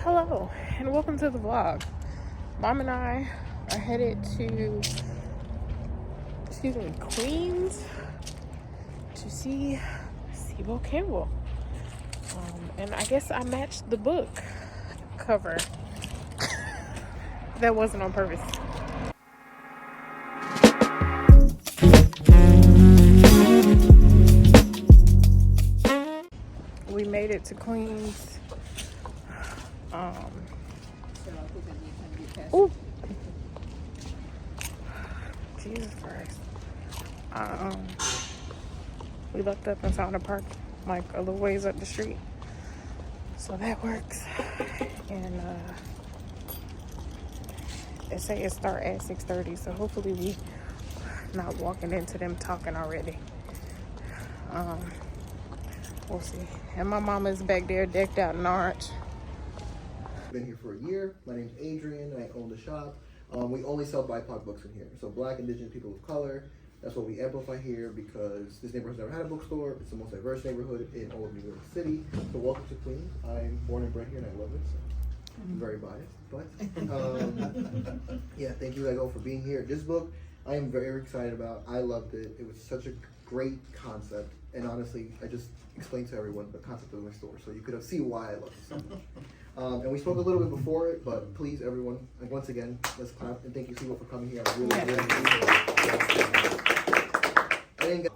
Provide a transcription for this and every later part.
Hello and welcome to the vlog. Mom and I are headed to Queens to see Sibo Campbell. And I guess I matched the book cover. That wasn't on purpose. We made it to Queens. Oh, Jesus Christ. We looked up and found a park like a little ways up the street. So that works. And they say it start at 6:30, so hopefully we not walking into them talking already. We'll see. And my mama's back there decked out in orange. Been here for a year. My name's Adrian, and I own the shop. We only sell BIPOC books in here. So Black, Indigenous, people of color. That's what we amplify here because this neighborhood's never had a bookstore. It's the most diverse neighborhood in all of New York City. So welcome to Queens. I'm born and bred here, and I love it. So I'm very biased, but yeah, thank you, Lego, for being here. This book, I am very excited about. I loved it. It was such a great concept, and honestly, I just explained to everyone the concept of my store, so you could see why I love it so much. And we spoke a little bit before it, but please, everyone, like, once again, let's clap and thank you, Sibo, for coming here. I really appreciate it. And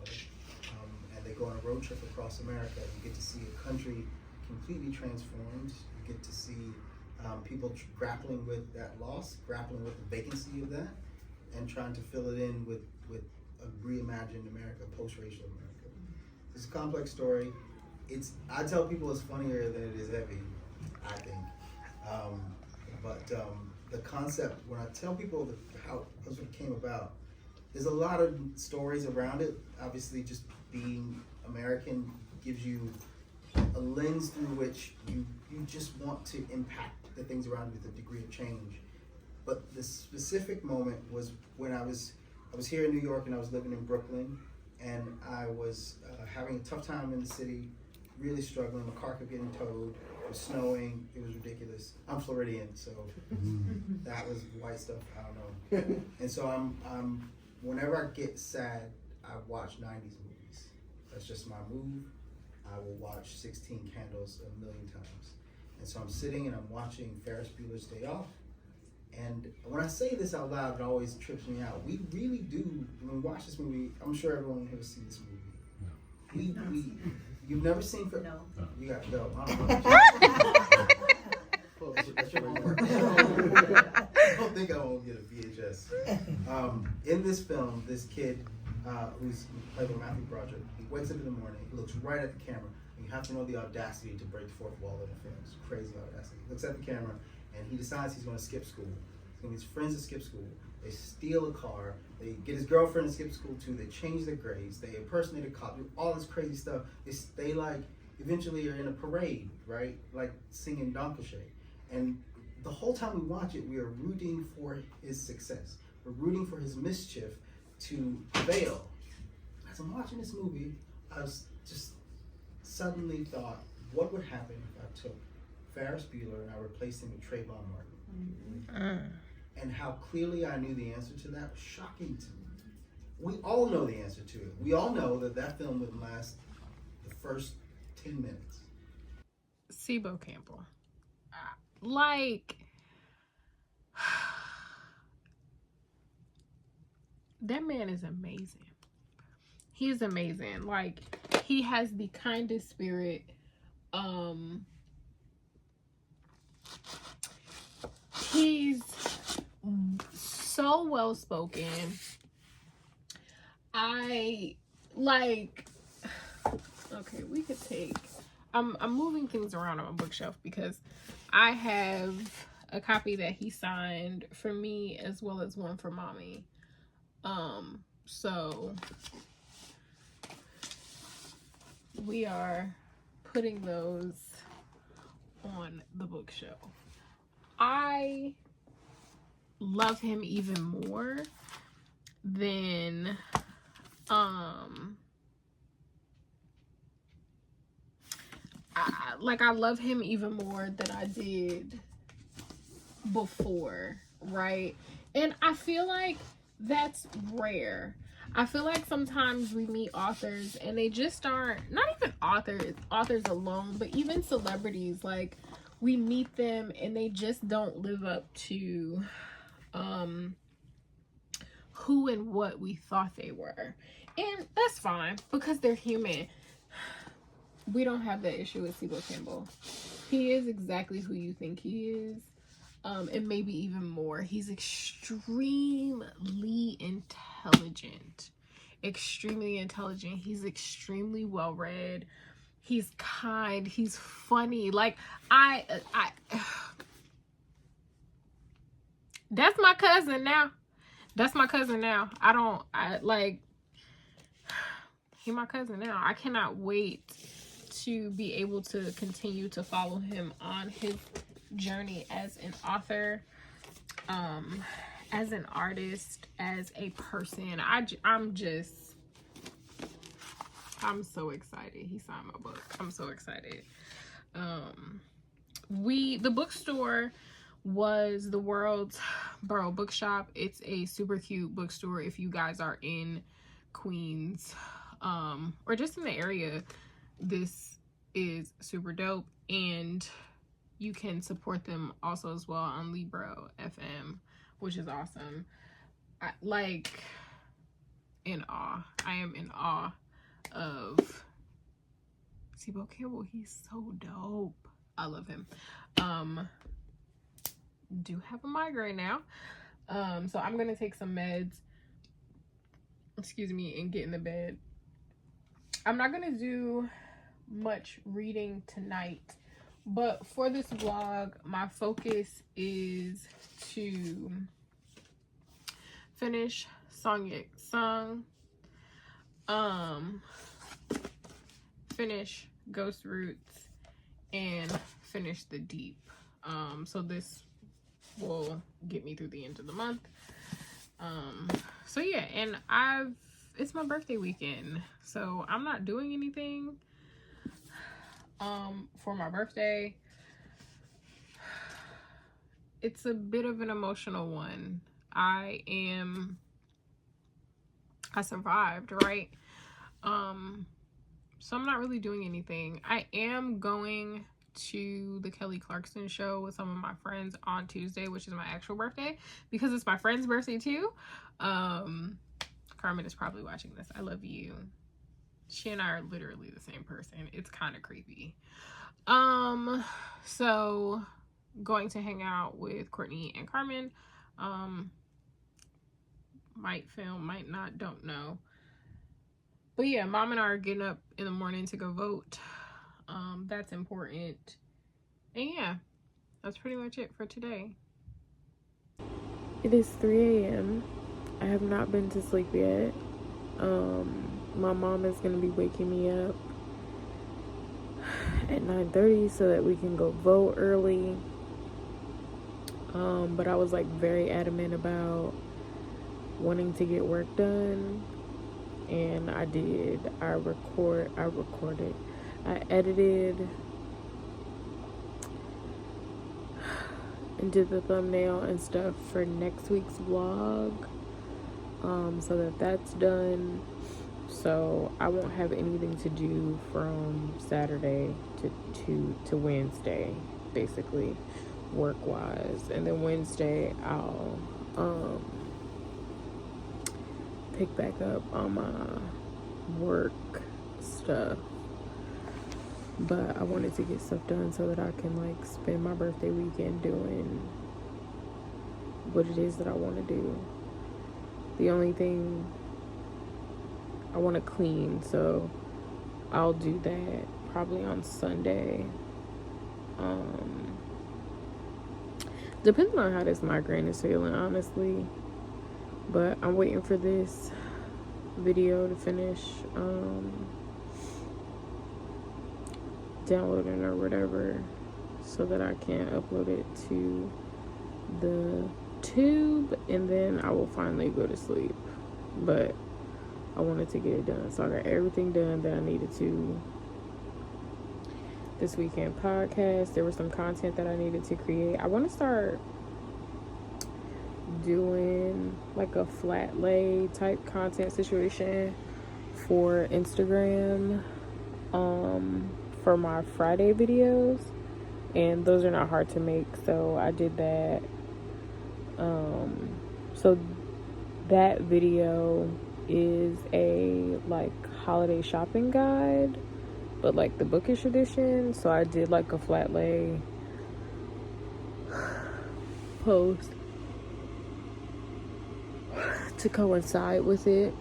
they go on a road trip across America. You get to see a country completely transformed. You get to see people grappling with that loss, grappling with the vacancy of that, and trying to fill it in with a reimagined America, post-racial America. It's a complex story. I tell people it's funnier than it is heavy, I think. The concept, when I tell people how it came about, there's a lot of stories around it. Obviously, just being American gives you a lens through which you just want to impact the things around you with a degree of change. But the specific moment was when I was here in New York and I was living in Brooklyn, and I was having a tough time in the city, really struggling. My car kept getting towed. It was snowing. It was ridiculous. I'm Floridian, so that was white stuff. I don't know. And so I'm whenever I get sad, I watch 90s movies. That's just my move. I will watch 16 Candles a million times. And so I'm sitting and I'm watching Ferris Bueller's Day Off. And when I say this out loud, it always trips me out. We really do, when we watch this movie, I'm sure everyone here has seen this movie. You've never seen No. You got to go. That's your homework. I don't think I won't get a VHS. In this film, this kid who's played by Matthew Broderick, he wakes up in the morning, he looks right at the camera, and you have to know the audacity to break the fourth wall in a film. It's crazy audacity. He looks at the camera, and he decides he's going to skip school. He's going to get his friends to skip school. They steal a car. They get his girlfriend to skip school too. They change their grades. They impersonate a cop. Do all this crazy stuff. They like eventually are in a parade, right? Like singing Dankeschön. And the whole time we watch it, we are rooting for his success. We're rooting for his mischief to fail. As I'm watching this movie, I was just suddenly thought, what would happen if I took Ferris Bueller and I replaced him with Trayvon Martin? And how clearly I knew the answer to that was shocking to me. We all know the answer to it. We all know that film would last the first 10 minutes. Sibo Campbell. Like, that man is amazing. He is amazing. Like, he has the kindest spirit. He's so well spoken. Okay, we could take, I'm moving things around on my bookshelf because I have a copy that he signed for me as well as one for mommy. So we are putting those on the bookshelf. I love him even more than I love him even more than I did before, right? And I feel like that's rare. I feel like sometimes we meet authors and they just aren't, not even authors alone, but even celebrities, like we meet them and they just don't live up to who and what we thought they were. And that's fine because they're human. We don't have that issue with Sibo Campbell. He is exactly who you think he is. And maybe even more. He's extremely intelligent. He's extremely well read. He's kind. He's funny. Like that's my cousin now. He my cousin now. I cannot wait to be able to continue to follow him on his journey as an author, as an artist, as a person. I'm so excited he signed my book. I'm so excited. The bookstore was the world's borough bookshop. It's a super cute bookstore if you guys are in Queens, or just in the area. This is super dope, and you can support them also as well on Libro FM, which is awesome. I am in awe of Sibo Campbell. He's so dope. I love him. Do have a migraine now, so I'm gonna take some meds, and get in the bed. I'm not gonna do much reading tonight, but for this vlog my focus is to finish Song Yet Sung, finish Ghost Roots, and finish The Deep. So this will get me through the end of the month. So yeah, and it's my birthday weekend, so I'm not doing anything for my birthday. It's a bit of an emotional one. I survived, right? So I'm not really doing anything. I am going to the Kelly Clarkson show with some of my friends on Tuesday, which is my actual birthday, because it's my friend's birthday too. Carmen is probably watching this. I love you. She and I are literally the same person. It's kind of creepy. So going to hang out with Courtney and Carmen. Might film, might not, don't know. But yeah, Mom and I are getting up in the morning to go vote. That's important. And yeah, that's pretty much it for today. It is 3 a.m. I have not been to sleep yet. My mom is going to be waking me up at 9:30 so that we can go vote early. But I was like very adamant about wanting to get work done, and I did. I recorded, I edited and did the thumbnail and stuff for next week's vlog, so that's done. So I won't have anything to do from Saturday to Wednesday, basically, work wise. And then Wednesday I'll pick back up on my work stuff. But I wanted to get stuff done so that I can like spend my birthday weekend doing what it is that I want to do. The only thing, I want to clean, so I'll do that probably on Sunday. Depending on how this migraine is feeling, honestly. But I'm waiting for this video to finish downloading or whatever, so that I can upload it to the tube, and then I will finally go to sleep. But I wanted to get it done, so I got everything done that I needed to this weekend podcast. There was some content that I needed to create. I want to start doing like a flat lay type content situation for Instagram for my Friday videos, and those are not hard to make, so I did that. So that video is a like holiday shopping guide, but like the Bookish edition. So I did like a flat lay post to coincide with it.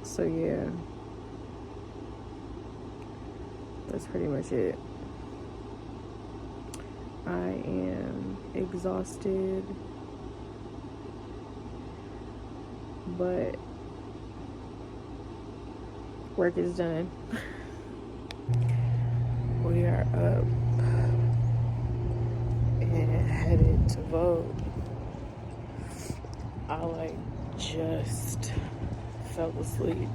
So yeah, that's pretty much it. I am exhausted, but work is done. We are up and headed to vote. I like just fell asleep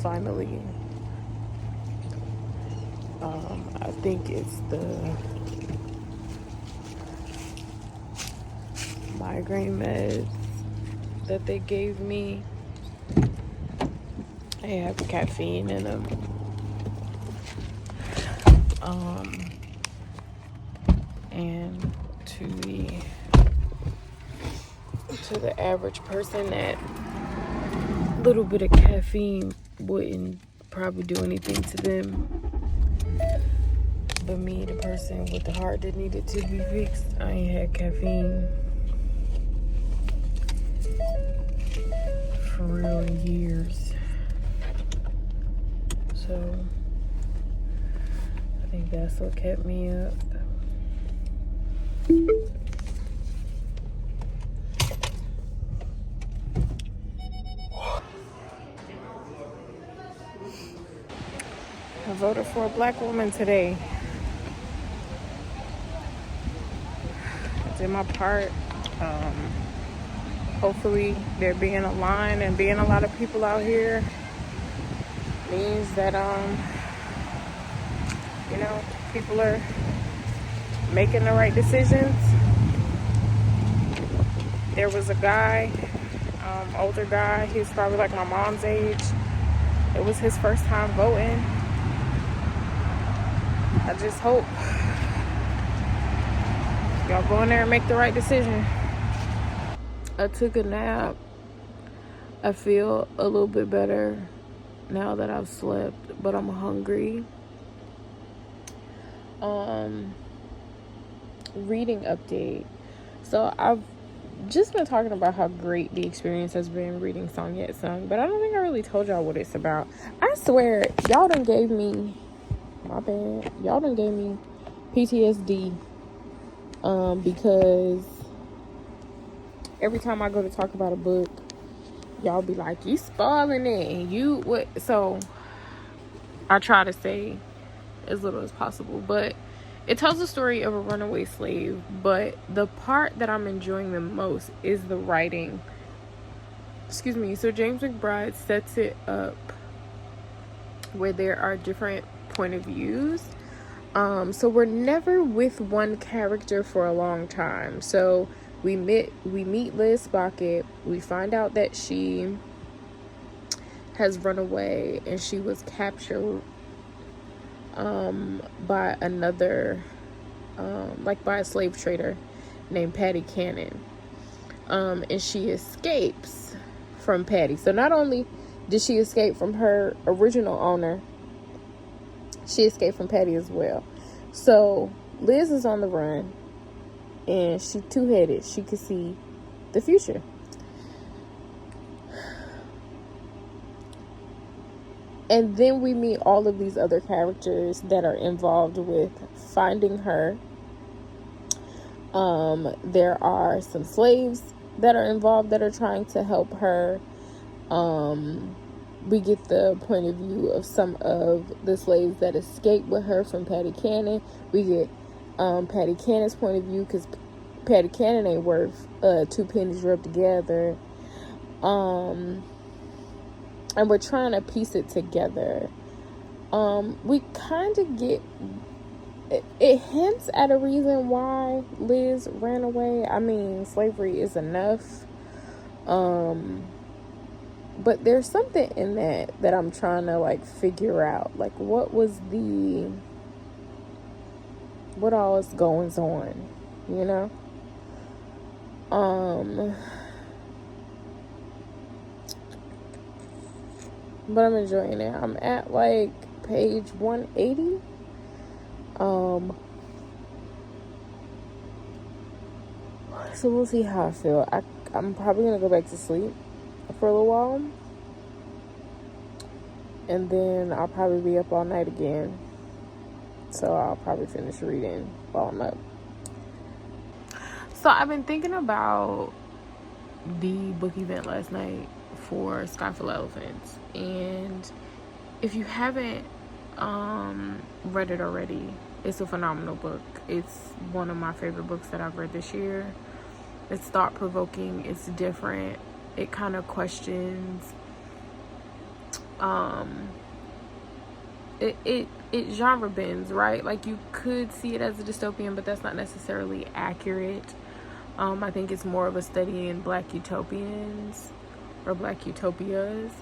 finally. I think it's the migraine meds that they gave me. They have caffeine in them. And to the average person, that little bit of caffeine wouldn't probably do anything to them. But me, the person with the heart that needed to be fixed, I ain't had caffeine for real in years. So I think that's what kept me up. I voted for a black woman today. I did my part. Hopefully there being a line and being a lot of people out here means that people are making the right decisions. There was a guy, older guy, he was probably like my mom's age. It was his first time voting. I just hope y'all go in there and make the right decision. I took a nap. I feel a little bit better now that I've slept, but I'm hungry. Reading update. So I've just been talking about how great the experience has been reading Song Yet Sung, but I don't think I really told y'all what it's about. I swear, y'all done gave me, my bad, y'all done gave me PTSD, because every time I go to talk about a book, y'all be like, you spoiling it, and you what? So I try to say as little as possible, but it tells the story of a runaway slave. But the part that I'm enjoying the most is the writing. So James McBride sets it up where there are different point of views. So we're never with one character for a long time. So we meet Liz Spockett. We find out that she has run away and she was captured by another, by a slave trader named Patty Cannon. And she escapes from Patty. So not only did she escape from her original owner, she escaped from Patty as well. So Liz is on the run and she two-headed. She could see the future. And then we meet all of these other characters that are involved with finding her. There are some slaves that are involved that are trying to help her. We get the point of view of some of the slaves that escaped with her from Patty Cannon. We get Patty Cannon's point of view, because patty cannon ain't worth 2 pennies rubbed together. And we're trying to piece it together. We kind of get it hints at a reason why Liz ran away. I mean, slavery is enough. But there's something in that I'm trying to like figure out. Like, what all is going on, you know? But I'm enjoying it. I'm at like page 180. So we'll see how I feel. I'm probably gonna go back to sleep for a little while, and then I'll probably be up all night again. So I'll probably finish reading while I'm up. So I've been thinking about the book event last night for Sky Full of Elephants, and if you haven't read it already, it's a phenomenal book. It's one of my favorite books that I've read this year. It's thought-provoking. It's different. It kind of questions it genre bends, right? Like, you could see it as a dystopian, but that's not necessarily accurate. I think it's more of a study in Black utopians or Black utopias.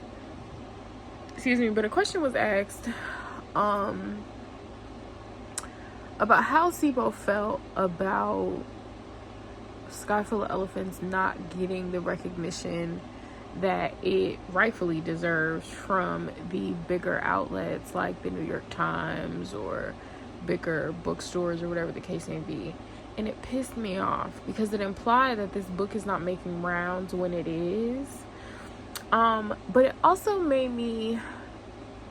Excuse me. But a question was asked about how Sibo felt about Sky Full of Elephants not getting the recognition that it rightfully deserves from the bigger outlets like the New York Times or bigger bookstores or whatever the case may be. And it pissed me off because it implied that this book is not making rounds when it is. But it also made me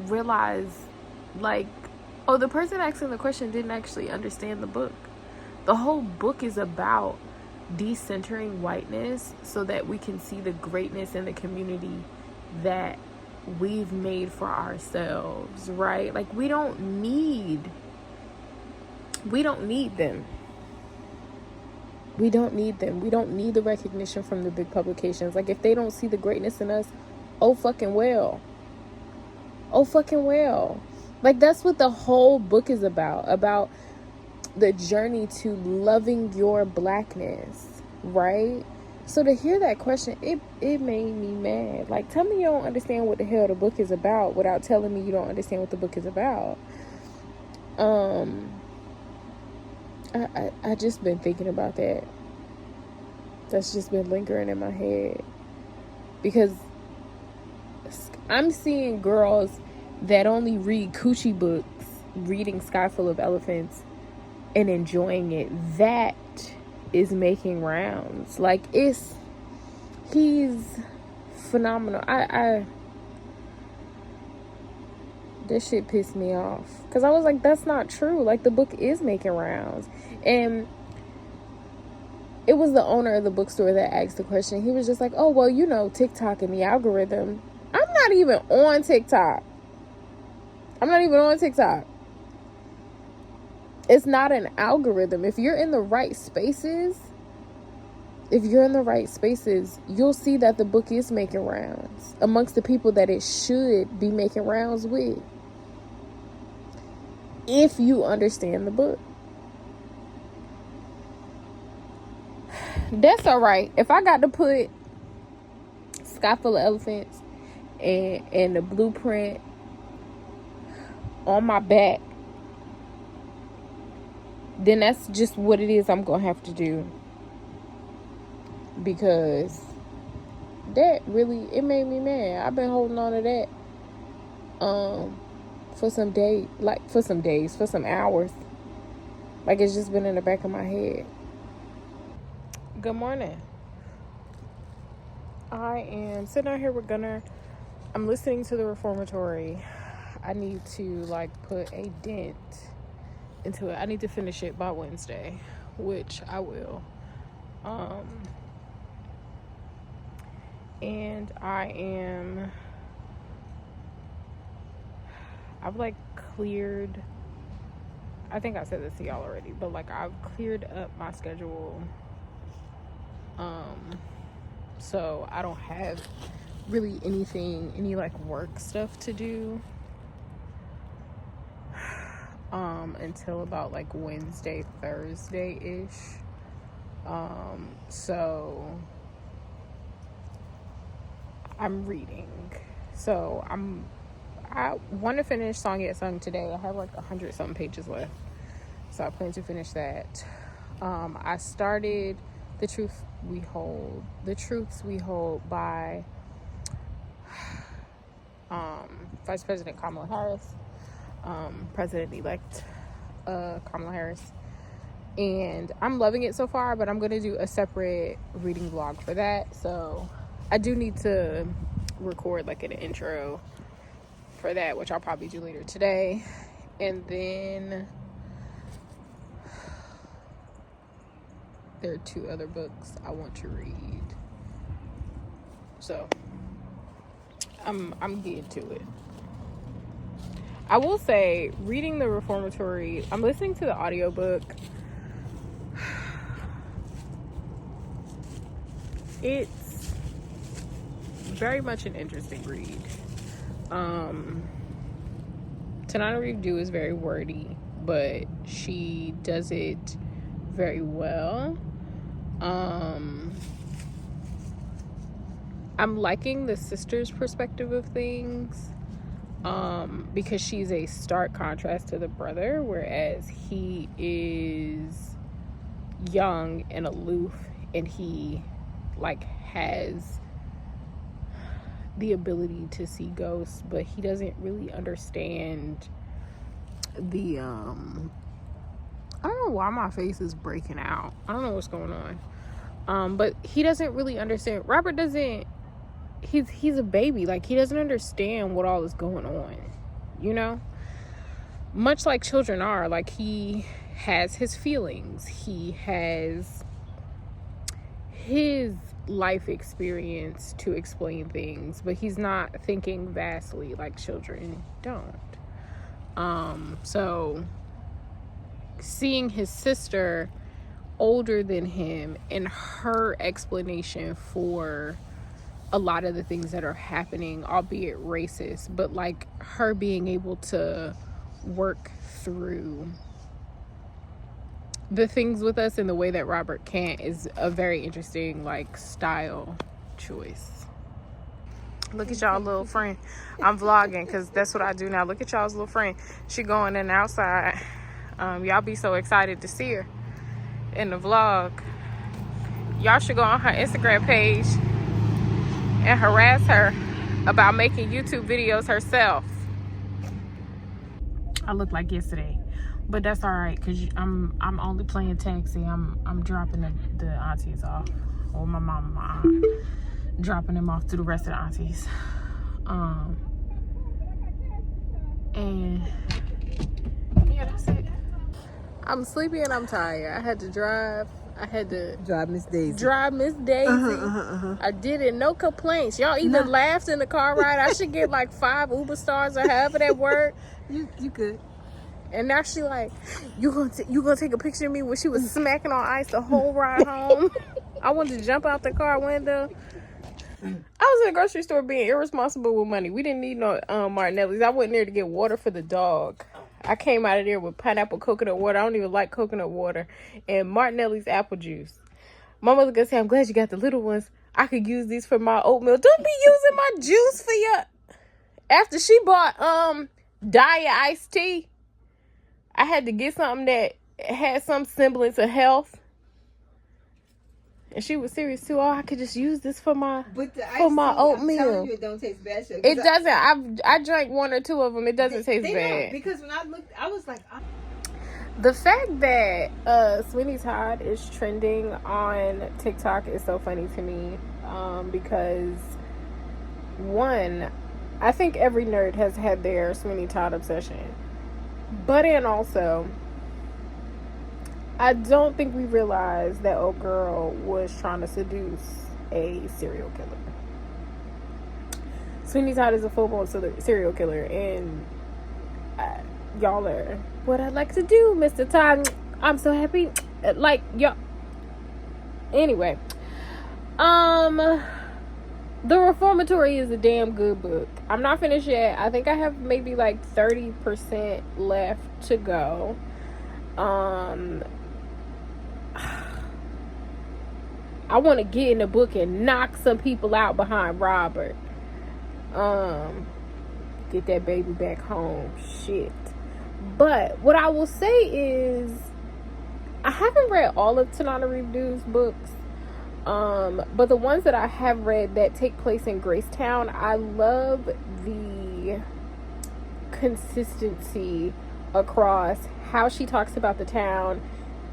realize, like, oh, the person asking the question didn't actually understand the book. The whole book is about decentering whiteness so that we can see the greatness in the community that we've made for ourselves, right? Like, we don't need them. We don't need the recognition from the big publications. Like, if they don't see the greatness in us, oh fucking well. Like, that's what the whole book is about the journey to loving your blackness, right? So to hear that question, it made me mad. Like, tell me you don't understand what the hell the book is about without telling me you don't understand what the book is about. I just been thinking about that. That's just been lingering in my head. Because I'm seeing girls that only read coochie books reading Sky Full of Elephants and enjoying it. That is making rounds. Like, he's phenomenal. This shit pissed me off because I was like, that's not true. Like, the book is making rounds. And it was the owner of the bookstore that asked the question. He was just like, oh, well, you know, TikTok and the algorithm. I'm not even on TikTok. It's not an algorithm. If you're in the right spaces, you'll see that the book is making rounds amongst the people that it should be making rounds with. If you understand the book. That's all right. If I got to put Sky Full of Elephants and the blueprint on my back, then that's just what it is I'm gonna have to do. Because that really, it made me mad. I've been holding on to that for some hours. Like, it's just been in the back of my head. Good morning. I am sitting out here with Gunnar. I'm listening to the Reformatory. I need to, like, put a dent into it. I need to finish it by Wednesday, which I will. And I've like cleared, I think I said this to y'all already, but like, I've cleared up my schedule So I don't have really any like work stuff to do until about like Wednesday, Thursday-ish. So I'm reading. So I want to finish Song Yet Sung today. I have like 100 something pages left. So I plan to finish that. I started The Truths We Hold by Vice President Kamala Harris, President-elect Kamala Harris. And I'm loving it so far, but I'm going to do a separate reading vlog for that. So I do need to record like an intro for that, which I'll probably do later today. And then there are 2 other books I want to read. So I'm getting to it. I will say, reading the Reformatory, I'm listening to the audiobook. It's very much an interesting read. Tanana Review is very wordy, but she does it very well. I'm liking the sister's perspective of things, because she's a stark contrast to the brother, whereas he is young and aloof, and he like has the ability to see ghosts, but he doesn't really understand the I don't know why my face is breaking out. I don't know what's going on. But he doesn't really understand. Robert doesn't. He's a baby. Like, he doesn't understand what all is going on. You know, much like children are. Like, he has his feelings. He has his life experience to explain things, but he's not thinking vastly like children don't. So seeing his sister older than him and her explanation for a lot of the things that are happening, albeit racist, but like her being able to work through the things with us in the way that Robert can't, is a very interesting like style choice. Look at y'all little friend. I'm vlogging because that's what I do now. Look at y'all's little friend. She going in outside. Y'all be so excited to see her in the vlog. Y'all should go on her Instagram page and harass her about making YouTube videos herself. I look like yesterday, but that's all right because I'm only playing taxi. I'm dropping the aunties off, or my mom and my aunt, dropping them off to the rest of the aunties. And yeah, that's it. I'm sleepy and I'm tired. I had to drive Miss Daisy. I did it, no complaints. Y'all even laughed in the car ride. I should get like 5 Uber stars or however that work. You could. And now she like, you gonna take a picture of me when she was smacking on ice the whole ride home. I wanted to jump out the car window. I was in the grocery store being irresponsible with money. We didn't need no Martinelli's. I went there to get water for the dog. I came out of there with pineapple coconut water. I don't even like coconut water. And Martinelli's apple juice. My mother gonna say, I'm glad you got the little ones. I could use these for my oatmeal. Don't be using my juice for your... After she bought diet iced tea, I had to get something that had some semblance of health. And she was serious too. Oh, I could just use this for my oatmeal. I'm telling you, it don't taste bad. It doesn't. I drank 1 or 2 of them. It doesn't taste bad. Because when I looked, I was like, The fact that Sweeney Todd is trending on TikTok is so funny to me. Because one, I think every nerd has had their Sweeney Todd obsession. But and also, I don't think we realized that old girl was trying to seduce a serial killer. Sweeney Todd is a full-blown serial killer, and y'all are what I'd like to do, Mr. Todd. I'm so happy. Like, y'all. Anyway, The Reformatory is a damn good book. I'm not finished yet. I think I have maybe like 30% left to go. I want to get in the book and knock some people out behind Robert. Get that baby back home. Shit. But what I will say is, I haven't read all of Tanana Reedu's books. But the ones that I have read that take place in Gracetown, I love the consistency across how she talks about the town.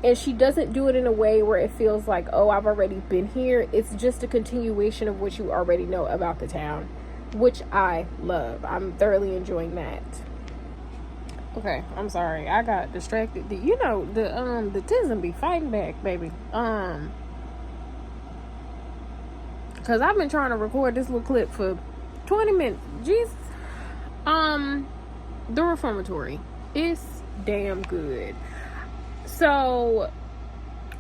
And she doesn't do it in a way where it feels like, oh, I've already been here. It's just a continuation of what you already know about the town, which I love. I'm thoroughly enjoying that. Okay, I'm sorry. I got distracted. You know, the Tism be fighting back, baby. Cause I've been trying to record this little clip for 20 minutes. Jesus. The Reformatory is damn good. So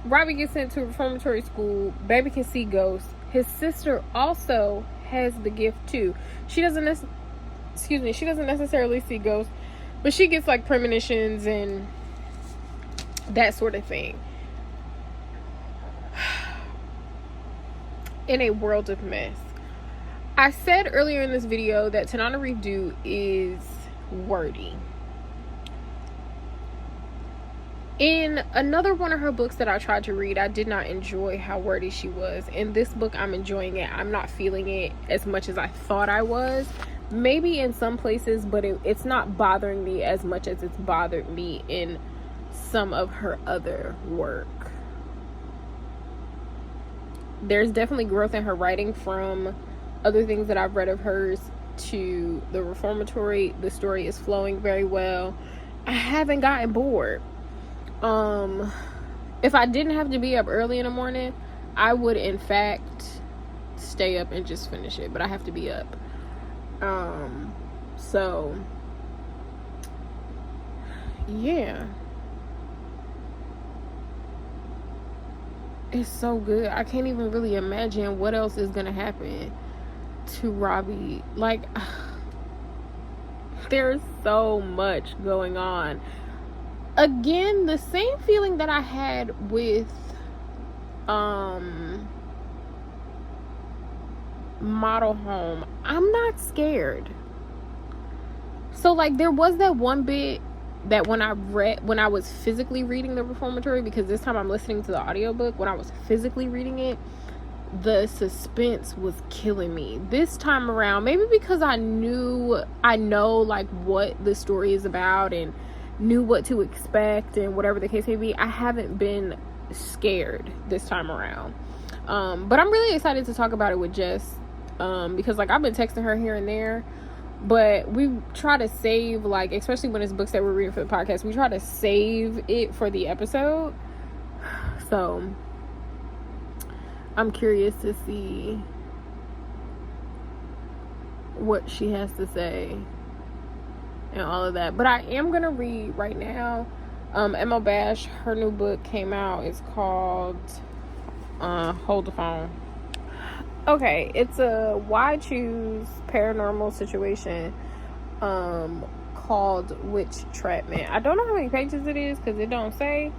Robbie gets sent to a reformatory school. Baby can see ghosts. His sister also has the gift too. She doesn't necessarily see ghosts, but she gets like premonitions and that sort of thing. In a world of mess. I said earlier in this video that Tanana Reedu is wordy. In another one of her books that I tried to read, I did not enjoy how wordy she was. In this book, I'm enjoying it. I'm not feeling it as much as I thought I was. Maybe in some places, but it's not bothering me as much as it's bothered me in some of her other work. There's definitely growth in her writing from other things that I've read of hers to the Reformatory. The story is flowing very well. I haven't gotten bored. If I didn't have to be up early in the morning, I would in fact stay up and just finish it, but I have to be up. So yeah, it's so good. I can't even really imagine what else is gonna happen to Robbie. Like, there's so much going on. Again, the same feeling that I had with Model Home. I'm not scared. So like, there was that one bit that when I was physically reading the Reformatory, because this time I'm listening to the audiobook, when I was physically reading it, the suspense was killing me. This time around, maybe because I know like what the story is about and knew what to expect and whatever the case may be, I haven't been scared this time around. But I'm really excited to talk about it with Jess, because like I've been texting her here and there, but we try to save, like, especially when it's books that we're reading for the podcast, we try to save it for the episode. So I'm curious to see what she has to say and all of that. But I am gonna read right now. M.L. Bash, her new book came out. It's called Hold the Phone. Okay, it's a why choose paranormal situation called Witch Trapment. I don't know how many pages it is because it don't say,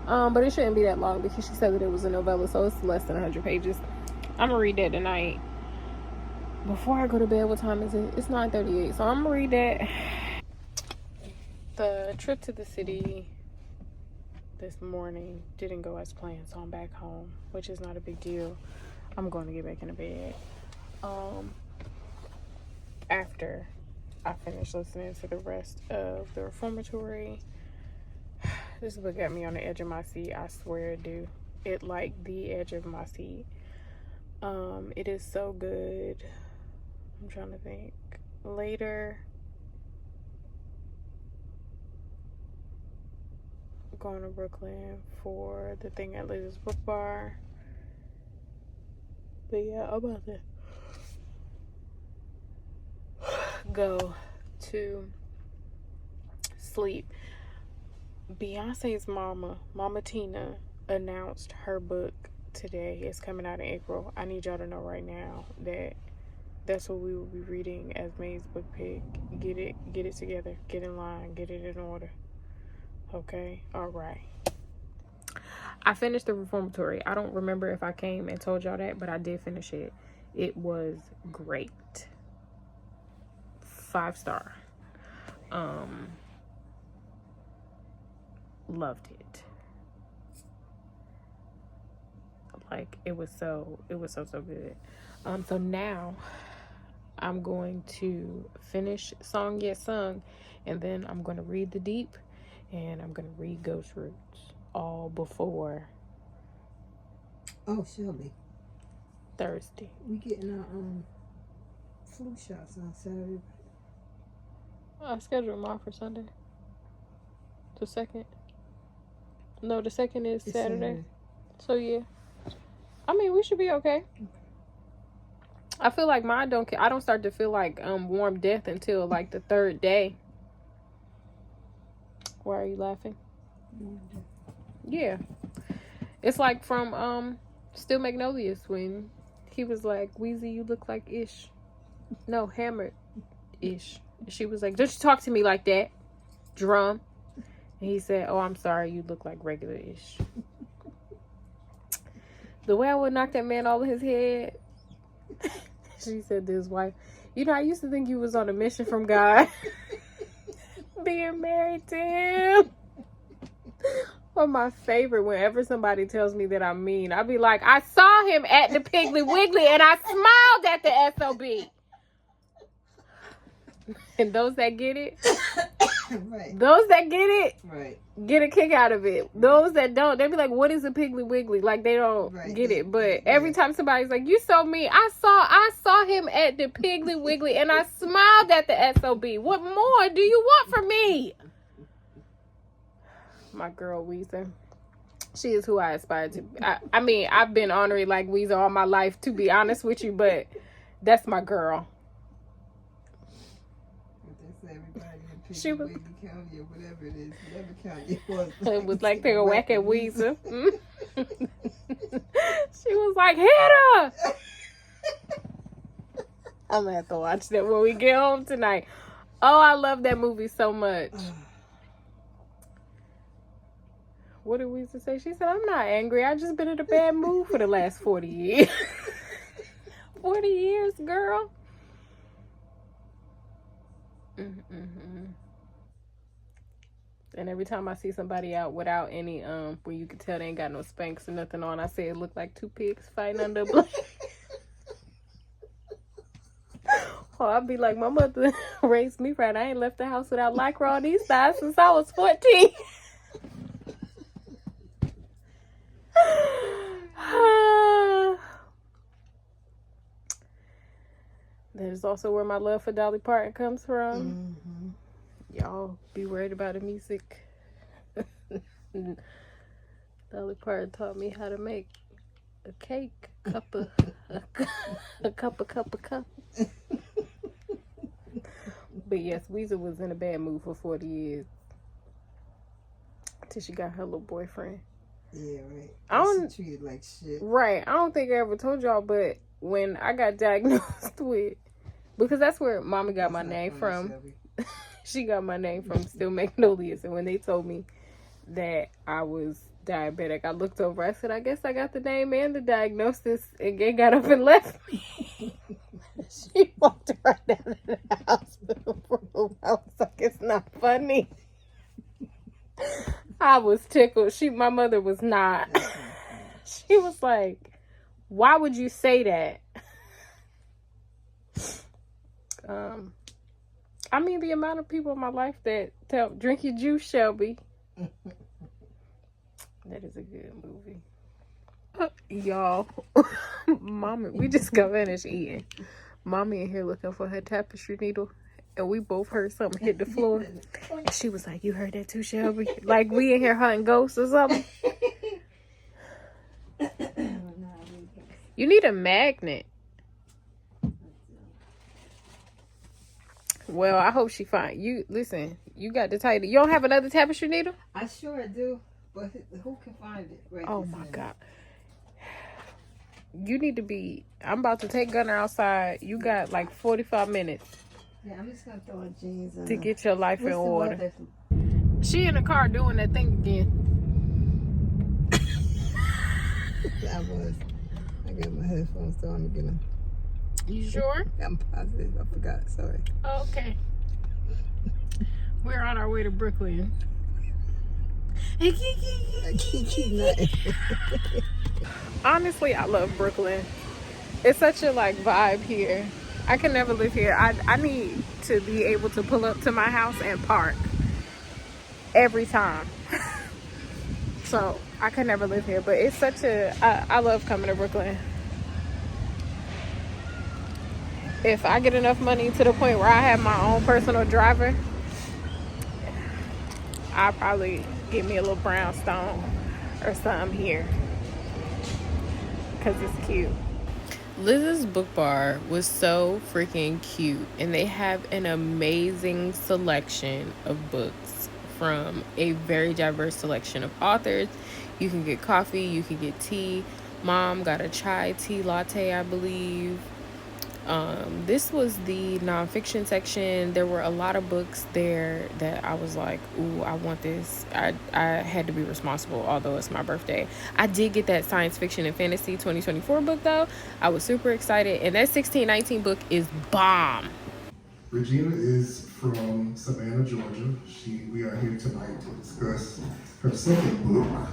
but it shouldn't be that long because she said that it was a novella, so it's less than 100 pages. I'm gonna read that tonight before I go to bed. What time is it? It's 9:38, so I'm gonna read that. The trip to the city this morning didn't go as planned, so I'm back home, which is not a big deal. I'm going to get back in the bed after I finish listening to the rest of the Reformatory. This book got me on the edge of my seat. I swear it do. It like the edge of my seat. It is so good. I'm trying to think. Later, going to Brooklyn for the thing at Liz's Book Bar. But yeah, I'm about to go to sleep. Beyonce's Mama Tina, announced her book today. It's coming out in April. I need y'all to know right now that that's what we will be reading as May's book pick. Get it together. Get in line. Get it in order. Okay? All right. I finished the Reformatory. I don't remember if I came and told y'all that, but I did finish it. It was great. 5-star. Loved it. Like, it was so good. So now I'm going to finish Song Yet Sung, and then I'm going to read The Deep, and I'm going to read Ghost Roots, all before Shelby, Thursday. we getting our flu shots on Saturday. I scheduled them off for Sunday. The 2nd. No, the 2nd is Saturday. So yeah, I mean, we should be okay. I feel like I don't start to feel like warm death until like the 3rd day. Why are you laughing? Yeah, it's like from Still Magnolias when he was like, Weezy, you look like Ish. No, Hammered Ish. She was like, don't you talk to me like that, Drum. And he said, oh, I'm sorry, you look like regular Ish. The way I would knock that man all in his head. She said to his wife, I used to think you was on a mission from God. Being married to him. Or my favorite, whenever somebody tells me that I'm mean, I'll be like, I saw him at the Piggly Wiggly and I smiled at the SOB. And those that get it, Right. Those that get it, Right. get a kick out of it. Those that don't, they be like, what is a Piggly Wiggly? Like, they don't get it. But every time somebody's like, you so mean, I saw him at the Piggly Wiggly and I smiled at the SOB. What more do you want from me? My girl Weezer. She is who I aspire to be. I mean, I've been honoring like Weezer all my life, to be honest with you, but that's my girl. She was County or whatever it is, whatever county it was. It was like they were whack at Weezer. She was like, hit her! I'm gonna have to watch that when we get home tonight. Oh, I love that movie so much. What did Weezer say? She said, I'm not angry. I just been in a bad mood for the last 40 years. 40 years, girl. And every time I see somebody out without any where you can tell they ain't got no Spanx or nothing on, I say it look like two pigs fighting under a blanket. Oh, I'd be like, my mother raised me right. I ain't left the house without Lycra on these thighs since I was 14. That is also where my love for Dolly Parton comes from. Y'all be worried about the music. Dolly Parton taught me how to make a cake, a cup. But yes, Weezer was in a bad mood for 40 years. Till she got her little boyfriend. Yeah, right. I don't treated like shit. Right. I don't think I ever told y'all, but when I got diagnosed with, because that's where Mama got my name from. She got my name from Still Magnolias. And when they told me that I was diabetic, I looked over. I said, I guess I got the name and the diagnosis. And Gay got up and left me. She walked right out of the hospital room. I was like, it's not funny. I was tickled. My mother was not. She was like, why would you say that? I mean, the amount of people in my life that tell, drink your juice, Shelby. That is a good movie. Y'all, Mommy, we just got finished eating. Mommy in here looking for her tapestry needle. And we both heard something hit the floor. And she was like, you heard that too, Shelby? Like we in here hunting ghosts or something. You need a magnet. Well, I hope she find you. Listen, you got the title. You don't have another tapestry needle? I sure do, but who can find it? Right. Oh my God. You need to be. I'm about to take Gunner outside. You got like 45 minutes Yeah, I'm just gonna throw her jeans on. to get your life in What's the order. weather? She in the car doing that thing again. I was. I got my headphones on again. You sure? I'm positive. I forgot. Sorry. Okay. We're on our way to Brooklyn. Hey, Kiki nothing. honestly, I love Brooklyn. It's such a like vibe here. I can never live here. I need to be able to pull up to my house and park every time. So I could never live here, but it's such a I love coming to Brooklyn. If I get enough money to the point where I have my own personal driver, I'll probably get me a little brownstone or something here because it's cute. Liz's Book Bar was so freaking cute, and they have an amazing selection of books from a very diverse selection of authors. You can get coffee, you can get tea. Mom got a chai tea latte, I believe. This was the nonfiction section. There were a lot of books there that I was like, ooh, I want this. I had to be responsible, although it's my birthday. I did get that science fiction and fantasy 2024 book though. I was super excited, and that 1619 book is bomb. Regina is from Savannah, Georgia. We are here tonight to discuss her second book,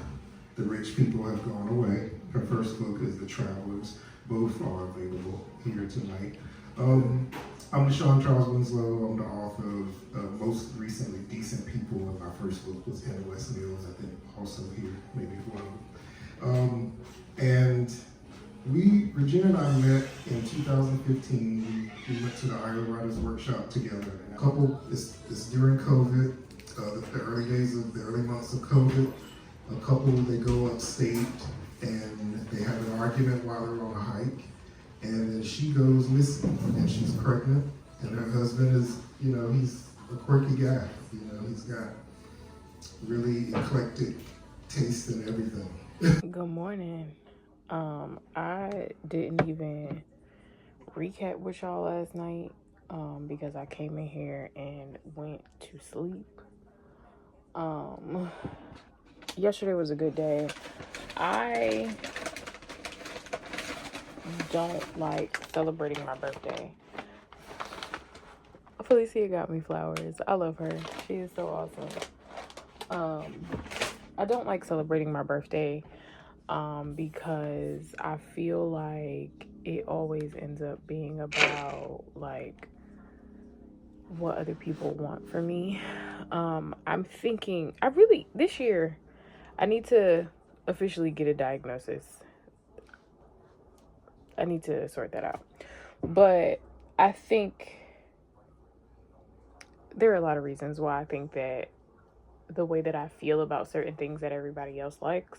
The Rich People Have Gone Away. Her first book is The Travelers. Both are available here tonight. I'm Deshaun Charles Winslow. I'm the author of most recently Decent People, and my first book was Anna West Mills, I think also here, maybe one. And Regina and I met in 2015. We went to the Iowa Writers Workshop together. It's during COVID, the early months of COVID. A couple, they go upstate and they have an argument while they're on a hike. And then she goes missing and she's pregnant. And her husband is, he's a quirky guy. He's got really eclectic taste in everything. Good morning. I didn't even recap with y'all last night because I came in here and went to sleep. Yesterday was a good day. I don't like celebrating my birthday. Felicia got me flowers. I love her. She is so awesome. I don't like celebrating my birthday because I feel like it always ends up being about like what other people want for me. I'm thinking this year I need to officially get a diagnosis. I need to sort that out. But I think there are a lot of reasons why I think that the way that I feel about certain things that everybody else likes,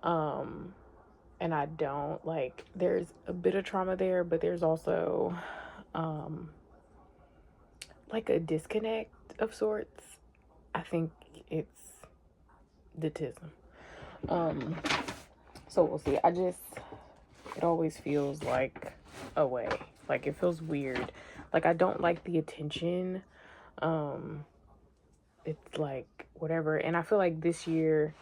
and I don't like, there's a bit of trauma there, but there's also like a disconnect of sorts. I think it's the tism. So we'll see. It always feels like a way. Like it feels weird. Like I don't like the attention. It's like whatever. And I feel like this year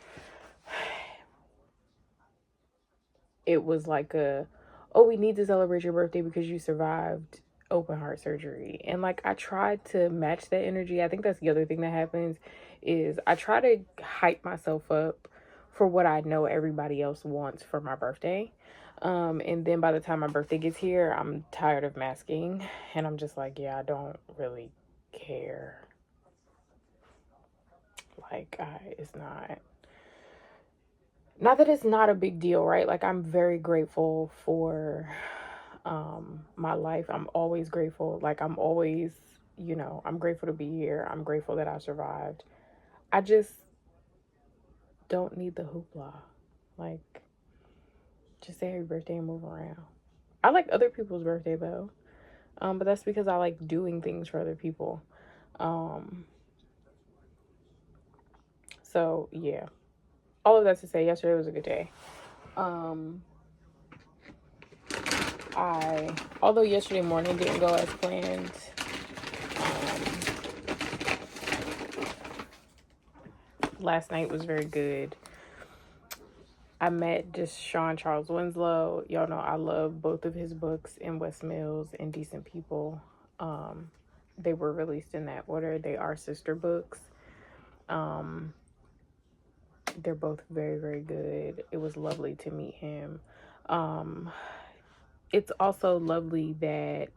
it was like we need to celebrate your birthday because you survived open heart surgery. And like I tried to match that energy. I think that's the other thing that happens is I try to hype myself up for what I know everybody else wants for my birthday. And then by the time my birthday gets here, I'm tired of masking and I'm just like, yeah, I don't really care. Like it's not that it's not a big deal, right? Like I'm very grateful for my life. I'm always grateful. Like I'm always, I'm grateful to be here. I'm grateful that I survived. I just don't need the hoopla. Like just say happy birthday and move around. I like other people's birthday though. But that's because I like doing things for other people. So yeah. All of that to say yesterday was a good day. Although yesterday morning didn't go as planned, last night was very good. I met just Sean Charles Winslow. Y'all know I love both of his books, In West Mills and Decent People. They were released in that order. They are sister books. They're both very, very good. It was lovely to meet him. It's also lovely that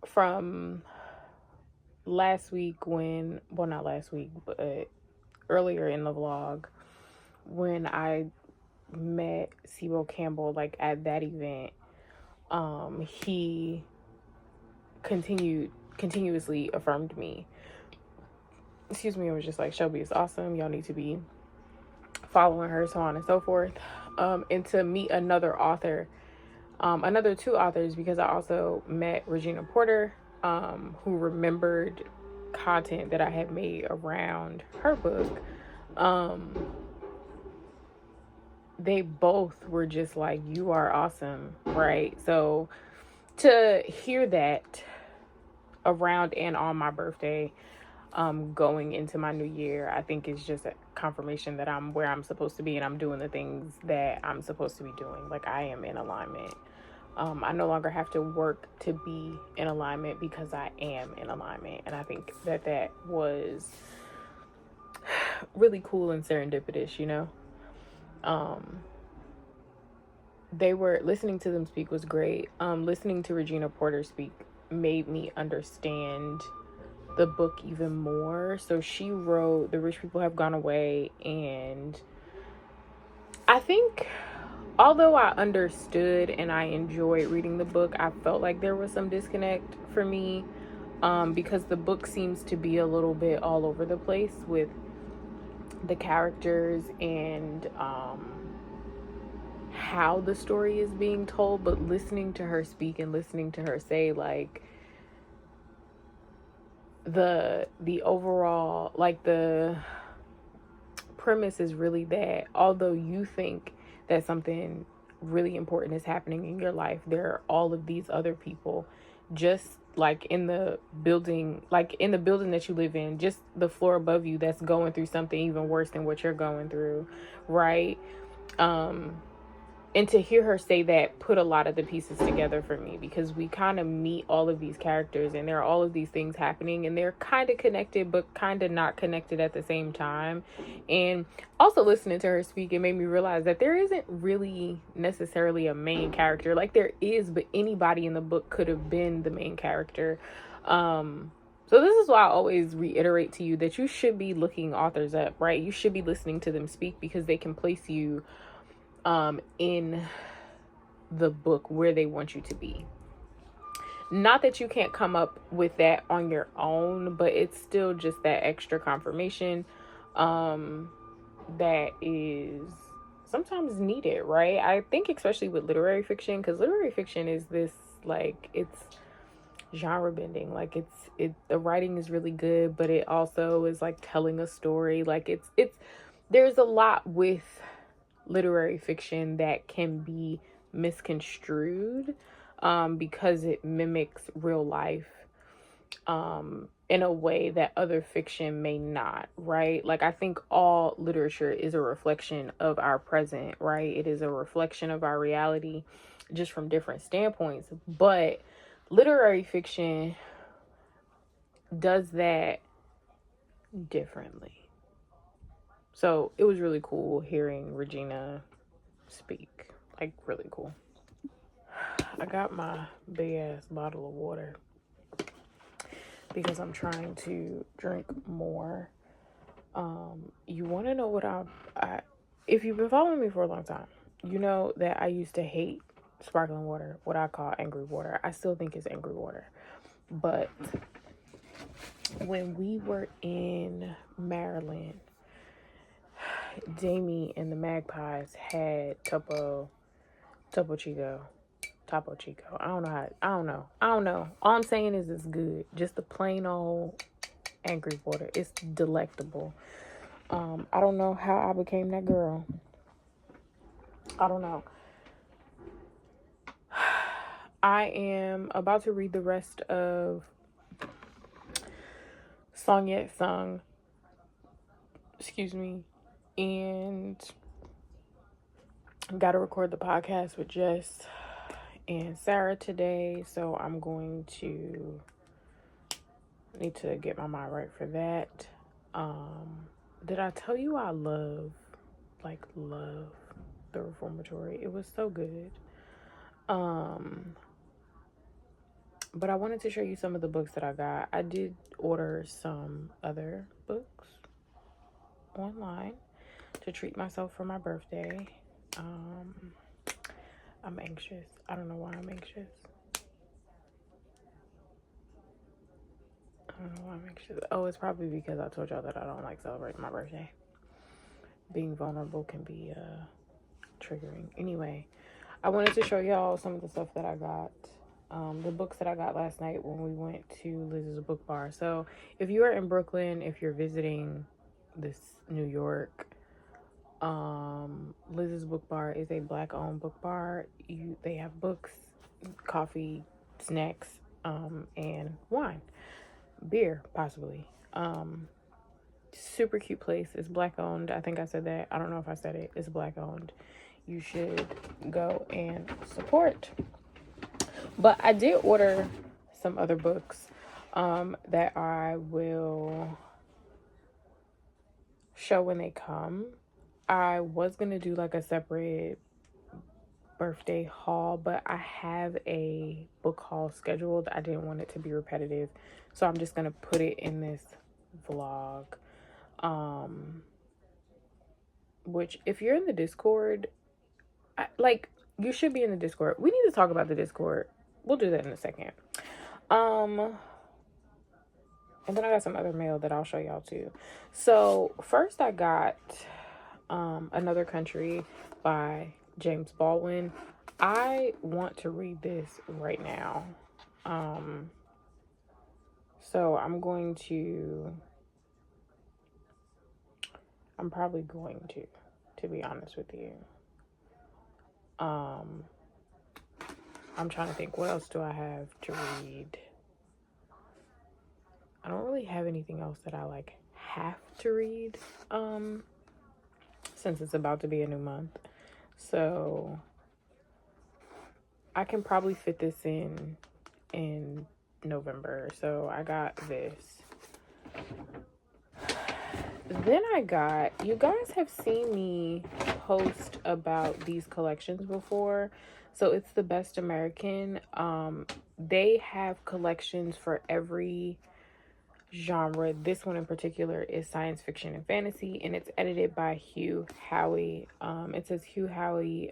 from last week not last week, but earlier in the vlog, when I met Sibo Campbell, like at that event, he continuously affirmed me. Excuse me, it was just like, Shelby is awesome. Y'all need to be following her, so on and so forth. And to meet another author, another two authors, because I also met Regina Porter, who remembered content that I had made around her book. They both were just like, you are awesome, right? So to hear that around and on my birthday, going into my new year, I think is just a confirmation that I'm where I'm supposed to be and I'm doing the things that I'm supposed to be doing. Like, I am in alignment. I no longer have to work to be in alignment because I am in alignment. And I think that was really cool and serendipitous, you know? They were listening to them speak was great. Listening to Regina Porter speak made me understand the book even more. So she wrote The Rich People Have Gone Away, and I think although I understood and I enjoyed reading the book, I felt like there was some disconnect for me, because the book seems to be a little bit all over the place with the characters and how the story is being told. But listening to her speak and listening to her say, like, the overall, like, the premise is really that although you think that something really important is happening in your life, there are all of these other people just like in the building that you live in, just the floor above you, that's going through something even worse than what you're going through, right? And to hear her say that put a lot of the pieces together for me, because we kind of meet all of these characters and there are all of these things happening and they're kind of connected but kind of not connected at the same time. And also listening to her speak, it made me realize that there isn't really necessarily a main character. Like, there is, but anybody in the book could have been the main character. So this is why I always reiterate to you that you should be looking authors up, right? You should be listening to them speak, because they can place you in the book where they want you to be. Not that you can't come up with that on your own, but it's still just that extra confirmation that is sometimes needed, right? I think especially with literary fiction, because literary fiction is this, like, it's genre bending. Like, the writing is really good, but it also is like telling a story. Like, it's there's a lot with literary fiction that can be misconstrued because it mimics real life in a way that other fiction may not, right? Like, I think all literature is a reflection of our present, right? It is a reflection of our reality, just from different standpoints. But literary fiction does that differently. So it was really cool hearing Regina speak. Like, really cool. I got my big ass bottle of water because I'm trying to drink more. You want to know what I if you've been following me for a long time, you know that I used to hate sparkling water, what I call angry water. I still think it's angry water. But when we were in Maryland, Jamie and the Magpies had Topo Chico. I don't know. All I'm saying is it's good. Just the plain old angry water. It's delectable. I don't know how I became that girl. I don't know. I am about to read the rest of Song Yet Sung, excuse me, and got to record the podcast with Jess and Sarah today, so I'm going to need to get my mind right for that. Did I tell you I love the Reformatory? It was so good. But I wanted to show you some of the books that I got. I did order some other books online to treat myself for my birthday. I'm anxious. I don't know why I'm anxious. Oh, it's probably because I told y'all that I don't like celebrating my birthday. Being vulnerable can be triggering. Anyway, I wanted to show y'all some of the stuff that I got. The books that I got last night when we went to Liz's book bar. So if you are in Brooklyn, if you're visiting this New York, Liz's book bar is a black owned book bar. They have books, coffee, snacks, and wine, beer possibly. Super cute place. It's black owned. I think I said that. I don't know if I said it. It's black owned. You should go and support. But I did order some other books that I will show when they come. I was going to do like a separate birthday haul, but I have a book haul scheduled. I didn't want it to be repetitive, so I'm just going to put it in this vlog. Which if you're in the Discord, you should be in the Discord. We need to talk about the Discord. We'll do that in a second. And then I got some other mail that I'll show y'all too. So first I got Another Country by James Baldwin. I want to read this right now. So I'm probably going to be honest with you. I'm trying to think, what else do I have to read? I don't really have anything else that I have to read, since it's about to be a new month. So I can probably fit this in November. So I got this. Then you guys have seen me post about these collections before. So it's the Best American. They have collections for every genre. This one in particular is science fiction and fantasy, and it's edited by Hugh Howey. It says Hugh Howey,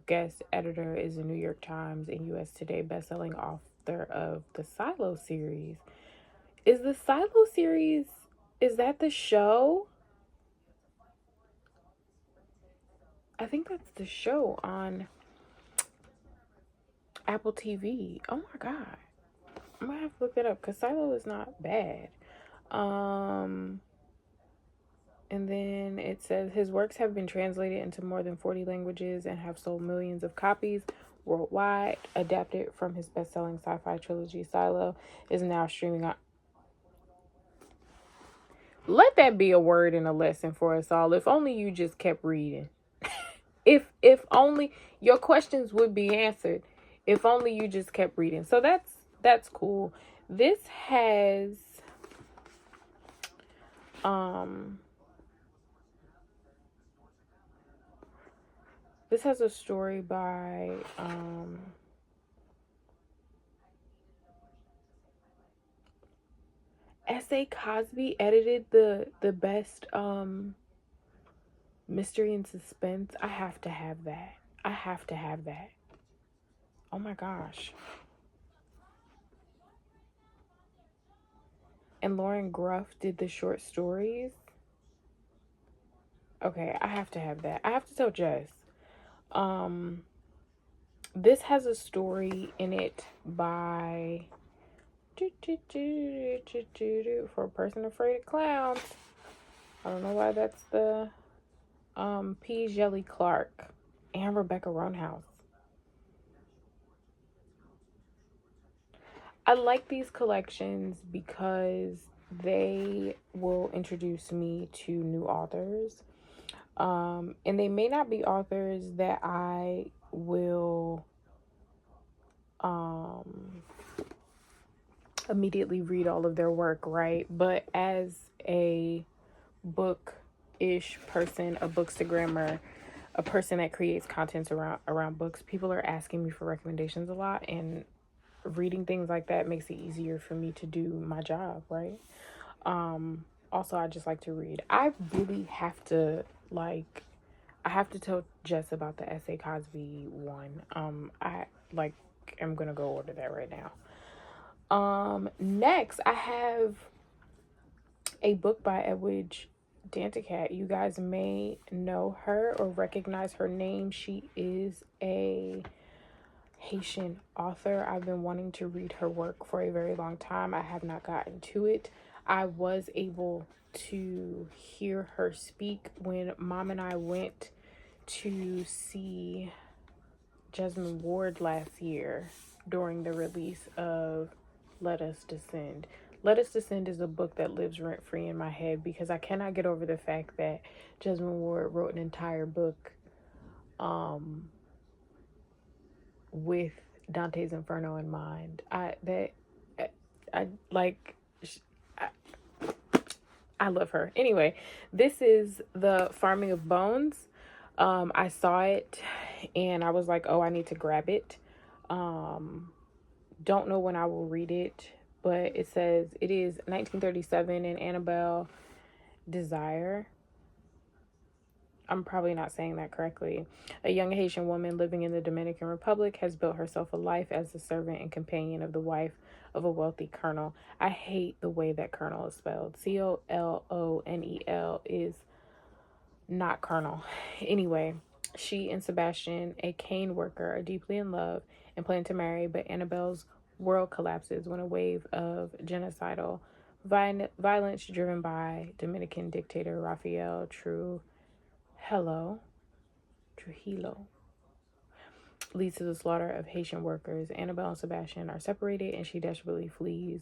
guest editor, is a New York Times and US Today bestselling author of the Silo series. Is the Silo series, is that the show? I think that's the show on Apple TV. Oh my god. I'm gonna have to look that up because Silo is not bad. And then it says his works have been translated into more than 40 languages and have sold millions of copies worldwide. Adapted from his best-selling sci-fi trilogy, Silo is now streaming on. Let that be a word and a lesson for us all. If only you just kept reading. If only your questions would be answered. If only you just kept reading. So that's cool. This has a story by S.A. Cosby. Edited the best mystery and suspense. I have to have that. Oh my gosh. And Lauren Gruff did the short stories. Okay, I have to have that. I have to tell Jess. This has a story in it by for a person afraid of clowns. I don't know why that's the P. Jelly Clark and Rebecca Roanhouse. I like these collections because they will introduce me to new authors. And they may not be authors that I will immediately read all of their work, right? But as a bookish person, a bookstagrammer, a person that creates content around books, people are asking me for recommendations a lot, and reading things like that makes it easier for me to do my job, right? Also, I just like to read. I really have to I have to tell Jess about the S.A. Cosby one. I like am gonna go order that right now. Next I have a book by Edwidge Danticat. You guys may know her or recognize her name. She is a Haitian author. I've been wanting to read her work for a very long time. I have not gotten to it. I was able to hear her speak when Mom and I went to see Jesmyn Ward last year during the release of Let Us Descend. Let Us Descend is a book that lives rent free in my head because I cannot get over the fact that Jesmyn Ward wrote an entire book with Dante's Inferno in mind. I like I, I love her. Anyway, this is The Farming of Bones. I saw it and I was like, oh, I need to grab it. Don't know when I will read it, but it says it is 1937 and Annabelle Desire. I'm probably not saying that correctly. A young Haitian woman living in the Dominican Republic has built herself a life as the servant and companion of the wife of a wealthy colonel. I hate the way that colonel is spelled. Colonel is not colonel. Anyway, she and Sebastian, a cane worker, are deeply in love and plan to marry, but Annabelle's world collapses when a wave of genocidal violence driven by Dominican dictator Rafael Trujillo leads to the slaughter of Haitian workers. Annabelle and Sebastian are separated and she desperately flees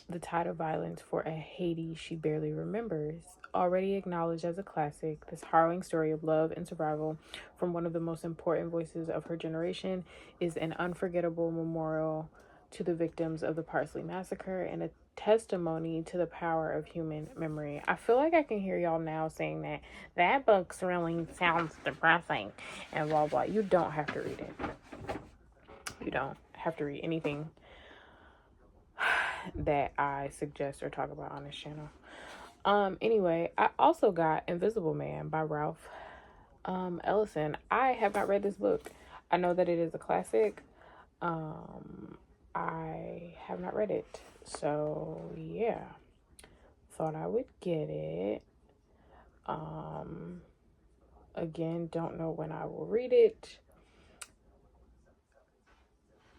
the tide of violence for a Haiti she barely remembers. Already acknowledged as a classic, this harrowing story of love and survival from one of the most important voices of her generation is an unforgettable memorial to the victims of the Parsley Massacre and a testimony to the power of human memory. I feel like I can hear y'all now saying that book's really sounds depressing and blah blah. You don't have to read it. You don't have to read anything that I suggest or talk about on this channel. Anyway, I also got Invisible Man by Ralph Ellison. I have not read this book. I know that it is a classic. I have not read it. So yeah. Thought I would get it. Again, don't know when I will read it.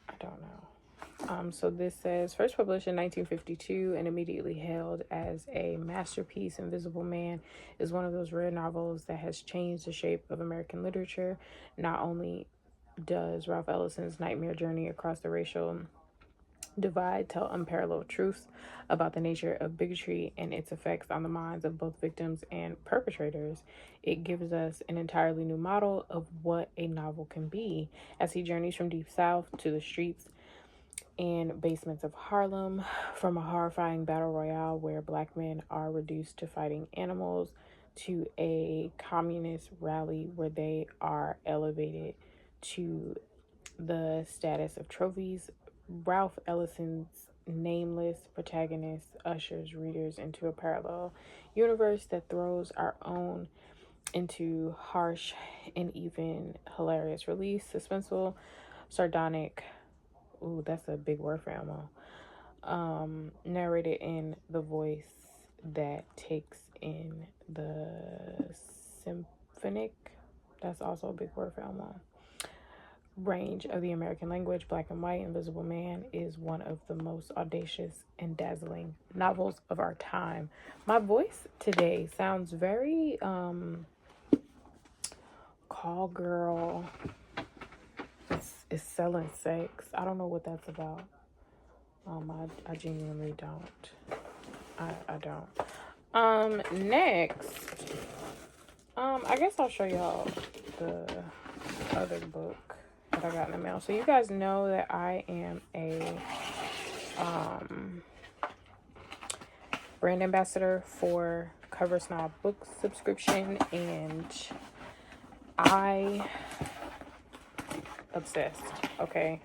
I don't know. So this says, first published in 1952 and immediately hailed as a masterpiece, Invisible Man is one of those rare novels that has changed the shape of American literature. Not only does Ralph Ellison's nightmare journey across the racial divide tell unparalleled truths about the nature of bigotry and its effects on the minds of both victims and perpetrators, it gives us an entirely new model of what a novel can be as he journeys from Deep South to the streets and basements of Harlem, from a horrifying battle royale where black men are reduced to fighting animals to a communist rally where they are elevated to the status of trophies. Ralph Ellison's nameless protagonist ushers readers into a parallel universe that throws our own into harsh and even hilarious release, suspenseful, sardonic. Ooh, that's a big word for Elmo. Narrated in the voice that takes in the symphonic. That's also a big word for Elmo. Range of the American language. Black and White, Invisible Man is one of the most audacious and dazzling novels of our time. My voice today sounds very call girl. It's selling sex. I don't know what that's about. I genuinely don't. I don't. Next, I guess I'll show y'all the other book that I got in the mail. So you guys know that I am a brand ambassador for Cover Snob book subscription, and I obsessed. Okay,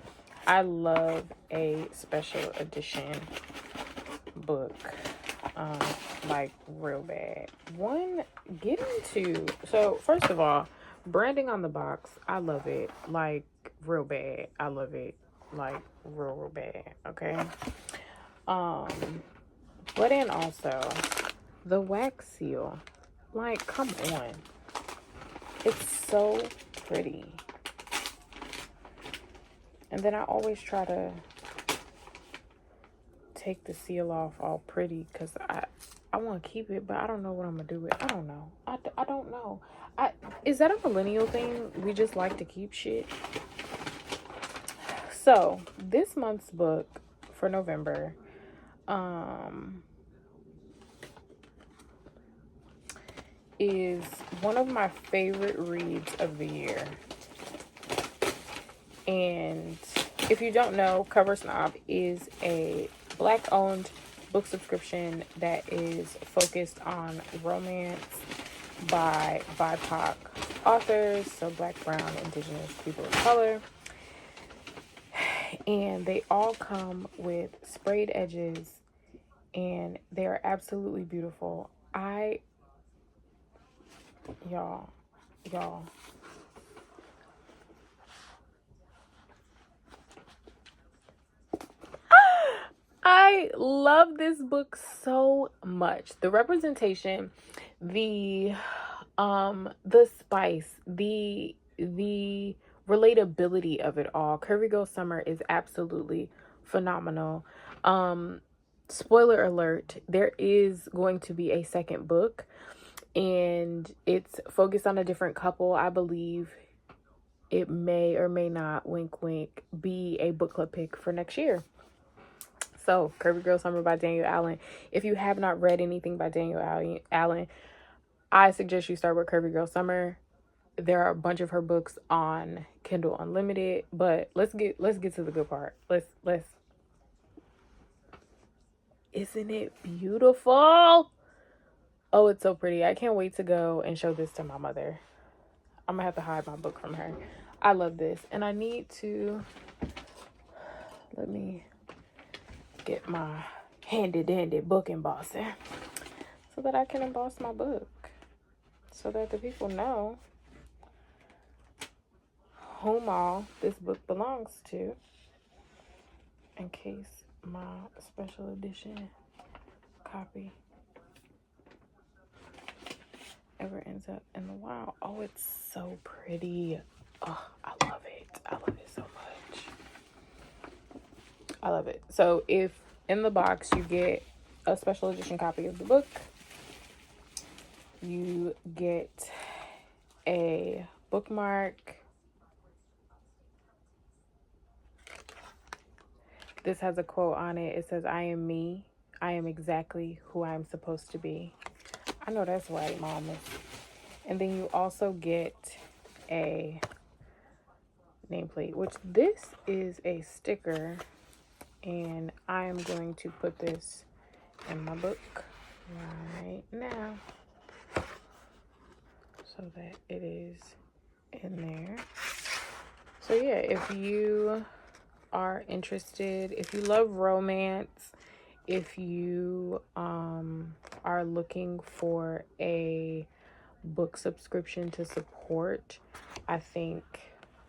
I love a special edition book, like real bad. So first of all, branding on the box, I love it like real bad. I love it like real bad. Okay. But then also the wax seal, like, come on, it's so pretty. And then I always try to take the seal off all pretty because I want to keep it, but I don't know what I'm gonna do with it. I don't know. I don't know. Is that a millennial thing? We just like to keep shit. So this month's book for November, is one of my favorite reads of the year. And if you don't know, Cover Snob is a Black-owned book subscription that is focused on romance by BIPOC authors, so Black, Brown, Indigenous, people of color. And they all come with sprayed edges, and they are absolutely beautiful. Y'all. I love this book so much. The representation, the spice, the relatability of it all. Curvy Girl Summer is absolutely phenomenal. Spoiler alert, there is going to be a second book, and it's focused on a different couple. I believe it may or may not, wink wink, be a book club pick for next year. So, Curvy Girl Summer by Daniel Allen. If you have not read anything by Daniel Allen, I suggest you start with Curvy Girl Summer. There are a bunch of her books on Kindle Unlimited, but let's get to the good part. Let's Isn't it beautiful? Oh, it's so pretty. I can't wait to go and show this to my mother. I'm gonna have to hide my book from her. I love this, and I need to, let me get my handy dandy book embosser so that I can emboss my book, so that the people know whom all this book belongs to, in case my special edition copy ever ends up in the wild. Oh, it's so pretty. Oh, I love it. I love it so much. I love it. So if in the box you get a special edition copy of the book, you get a bookmark. This has a quote on it. It says, "I am me. I am exactly who I am supposed to be." I know that's right, mamas. And then you also get a nameplate, which this is a sticker, and I am going to put this in my book right now so that it is in there. So yeah, if you are interested, if you love romance, if you are looking for a book subscription to support, I think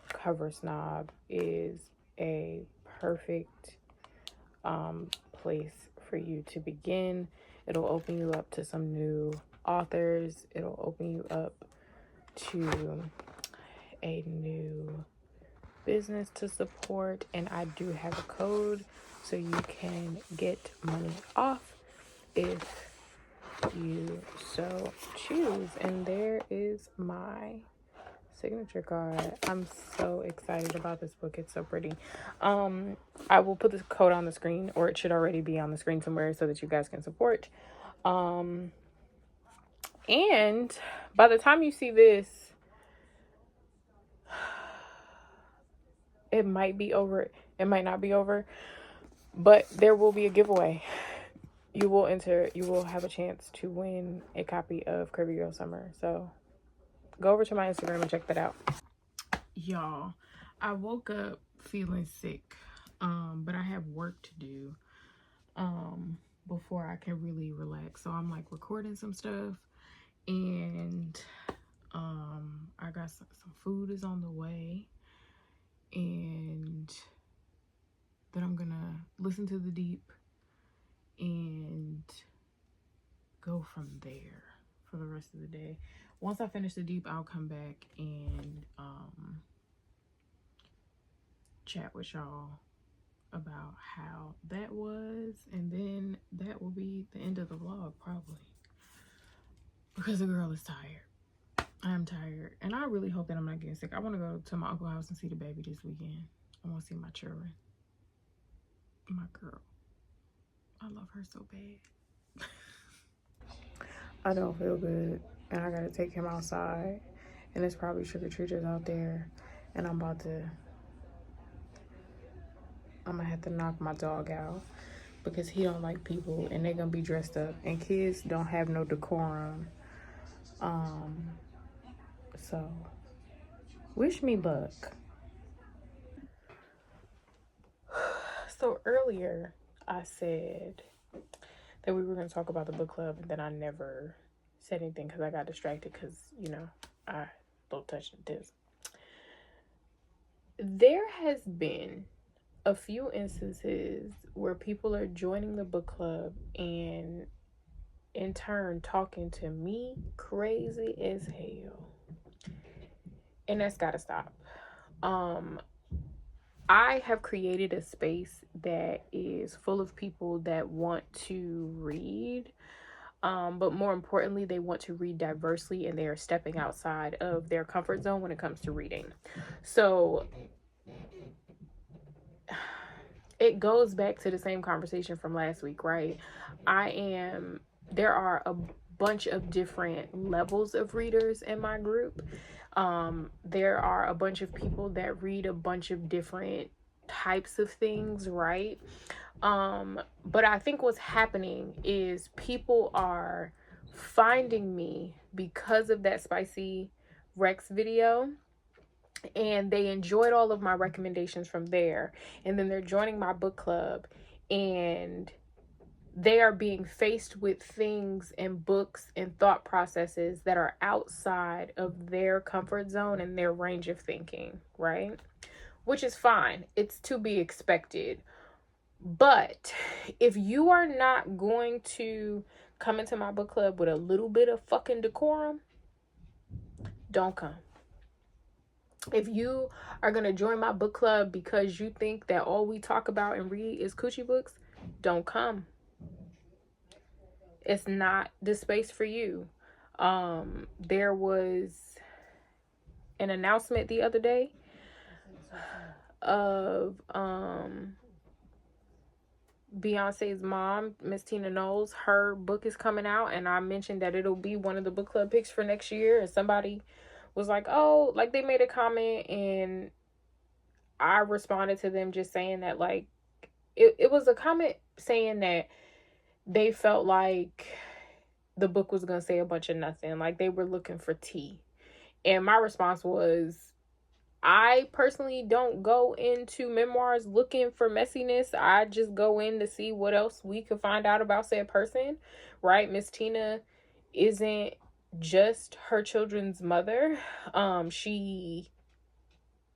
Cover Snob is a perfect place for you to begin. It'll open you up to some new authors. It'll open you up to a new business to support, and I do have a code so you can get money off if you so choose. And there is my signature card. I'm so excited about this book. It's so pretty. I will put the code on the screen, or it should already be on the screen somewhere so that you guys can support. And by the time you see this, it might be over. It might not be over, but there will be a giveaway. You will have a chance to win a copy of Curvy Girl Summer. So go over to my Instagram and check that out. Y'all, I woke up feeling sick, but I have work to do before I can really relax. So I'm like recording some stuff, and I got some food is on the way, and then I'm gonna listen to the deep and go from there for the rest of the day. Once I finish the deep, I'll come back and chat with y'all about how that was, and then that will be the end of the vlog probably, because the girl is tired. I am tired, and I really hope that I'm not getting sick. I want to go to my uncle's house and see the baby this weekend. I want to see my children, my girl. I love her so bad. I don't feel good, and I gotta take him outside, and there's probably trick-or-treaters out there, and I'm gonna have to knock my dog out because he don't like people, and they're gonna be dressed up, and kids don't have no decorum. So wish me luck. So earlier I said that we were going to talk about the book club, and then I never said anything because I got distracted because, you know, I don't touch this. There has been a few instances where people are joining the book club and in turn talking to me crazy as hell. And that's got to stop. I have created a space that is full of people that want to read, but more importantly, they want to read diversely, and they are stepping outside of their comfort zone when it comes to reading. So it goes back to the same conversation from last week, right? There are a bunch of different levels of readers in my group. There are a bunch of people that read a bunch of different types of things, right? But I think what's happening is people are finding me because of that Spicy Rex video, and they enjoyed all of my recommendations from there, and then they're joining my book club, and they are being faced with things and books and thought processes that are outside of their comfort zone and their range of thinking, right? Which is fine. It's to be expected. But if you are not going to come into my book club with a little bit of fucking decorum, don't come. If you are going to join my book club because you think that all we talk about and read is coochie books, don't come. It's not the space for you. There was an announcement the other day of Beyonce's mom, Miss Tina Knowles. Her book is coming out, and I mentioned that it'll be one of the book club picks for next year, and somebody was like, oh, like they made a comment, and I responded to them just saying that, like, it was a comment saying that they felt like the book was gonna say a bunch of nothing, like they were looking for tea. And my response was, I personally don't go into memoirs looking for messiness. I just go in to see what else we could find out about said person, right? Miss Tina isn't just her children's mother. She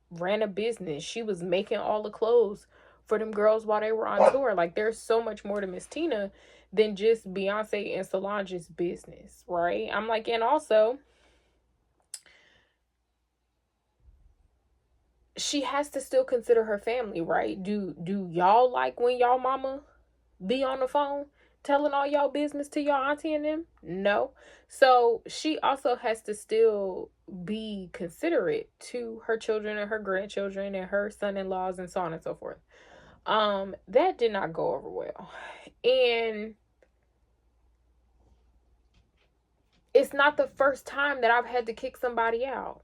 ran a business. She was making all the clothes for them girls while they were on tour. Like, there's so much more to Miss Tina than just Beyonce and Solange's business, right? I'm like, and also, she has to still consider her family, right? Do y'all like when y'all mama be on the phone? telling all y'all business to y'all auntie and them? No. So she also has to still be considerate to her children and her grandchildren and her son-in-laws and so on and so forth. That did not go over well. And it's not the first time that I've had to kick somebody out.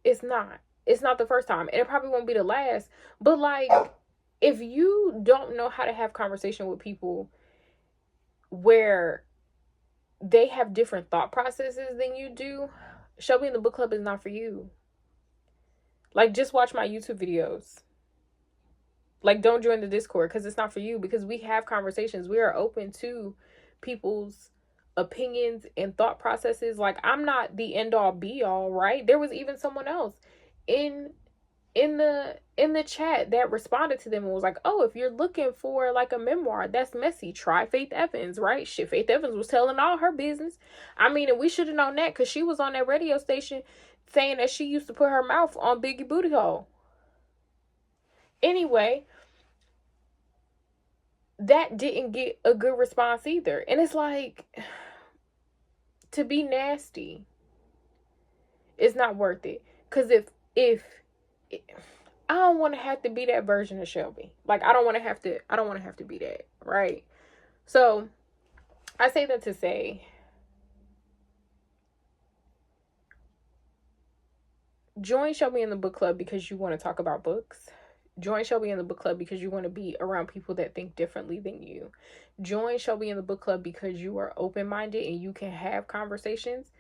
It's not. It's not the first time. And it probably won't be the last. But like, if you don't know how to have conversation with people where they have different thought processes than you do, Shelby in the Book Club is not for you. Like, just watch my YouTube videos. Like, don't join the Discord because it's not for you, because we have conversations. We are open to people's opinions and thought processes. Like, I'm not the end all be all, right? There was even someone else in the chat that responded to them and was like, oh, if you're looking for like a memoir that's messy, try Faith Evans, right? Shit, Faith Evans was telling all her business. I mean, and we should have known that because she was on that radio station saying that she used to put her mouth on Biggie booty hole. Anyway, that didn't get a good response either. And it's like, to be nasty is not worth it. Because if I don't want to have to be that version of Shelby. Like, I don't want to have to be that, right? So I say that to say, join Shelby in the Book Club because you want to talk about books. Join Shelby in the Book Club because you want to be around people that think differently than you. Join Shelby in the Book Club because you are open-minded and you can have conversations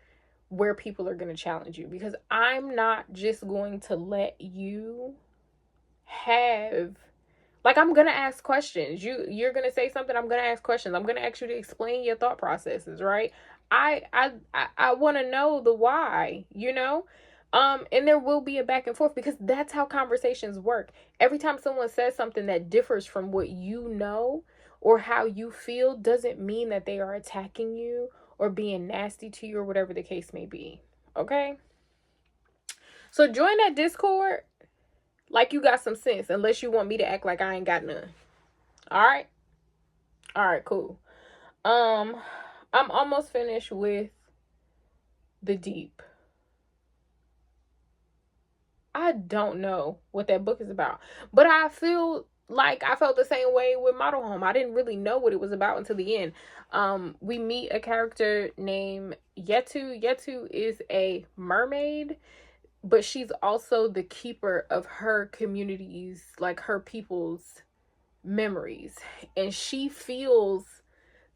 where people are going to challenge you. Because I'm not just going to let you have, like, I'm going to ask questions. You're going to say something, I'm going to ask questions. I'm going to ask you to explain your thought processes, right? I want to know the why, you know? And there will be a back and forth because that's how conversations work. Every time someone says something that differs from what you know or how you feel doesn't mean that they are attacking you or being nasty to you or whatever the case may be. Okay? So join that Discord like you got some sense, unless you want me to act like I ain't got none. All right? All right, cool. I'm almost finished with The Deep. I don't know what that book is about, but I feel like I felt the same way with Model Home. I didn't really know what it was about until the end. We meet a character named Yetu. Yetu is a mermaid, but she's also the keeper of her community's, like her people's memories, and she feels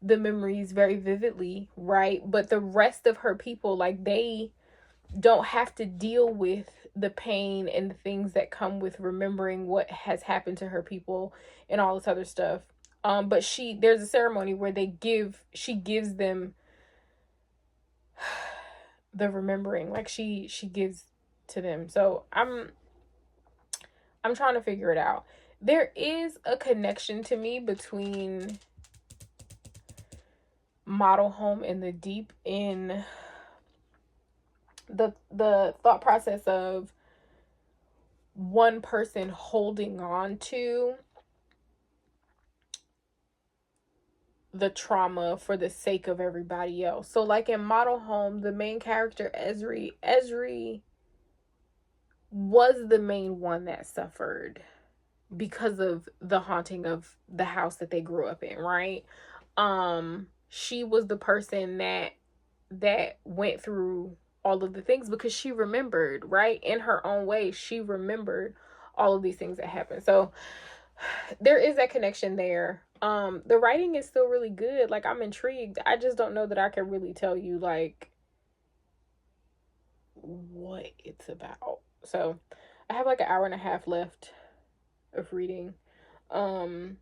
the memories very vividly, right? But the rest of her people, like, they don't have to deal with the pain and the things that come with remembering what has happened to her people and all this other stuff. But there's a ceremony where she gives them the remembering, like she gives to them. So I'm trying to figure it out. There is a connection to me between Model Home and The Deep in the thought process of one person holding on to the trauma for the sake of everybody else. So like in Model Home, the main character Esri was the main one that suffered because of the haunting of the house that they grew up in, right? She was the person that went through all of the things because she remembered, right? In her own way, she remembered all of these things that happened. So there is that connection there. The writing is still really good. Like, I'm intrigued. I just don't know that I can really tell you like what it's about. So I have like an hour and a half left of reading. So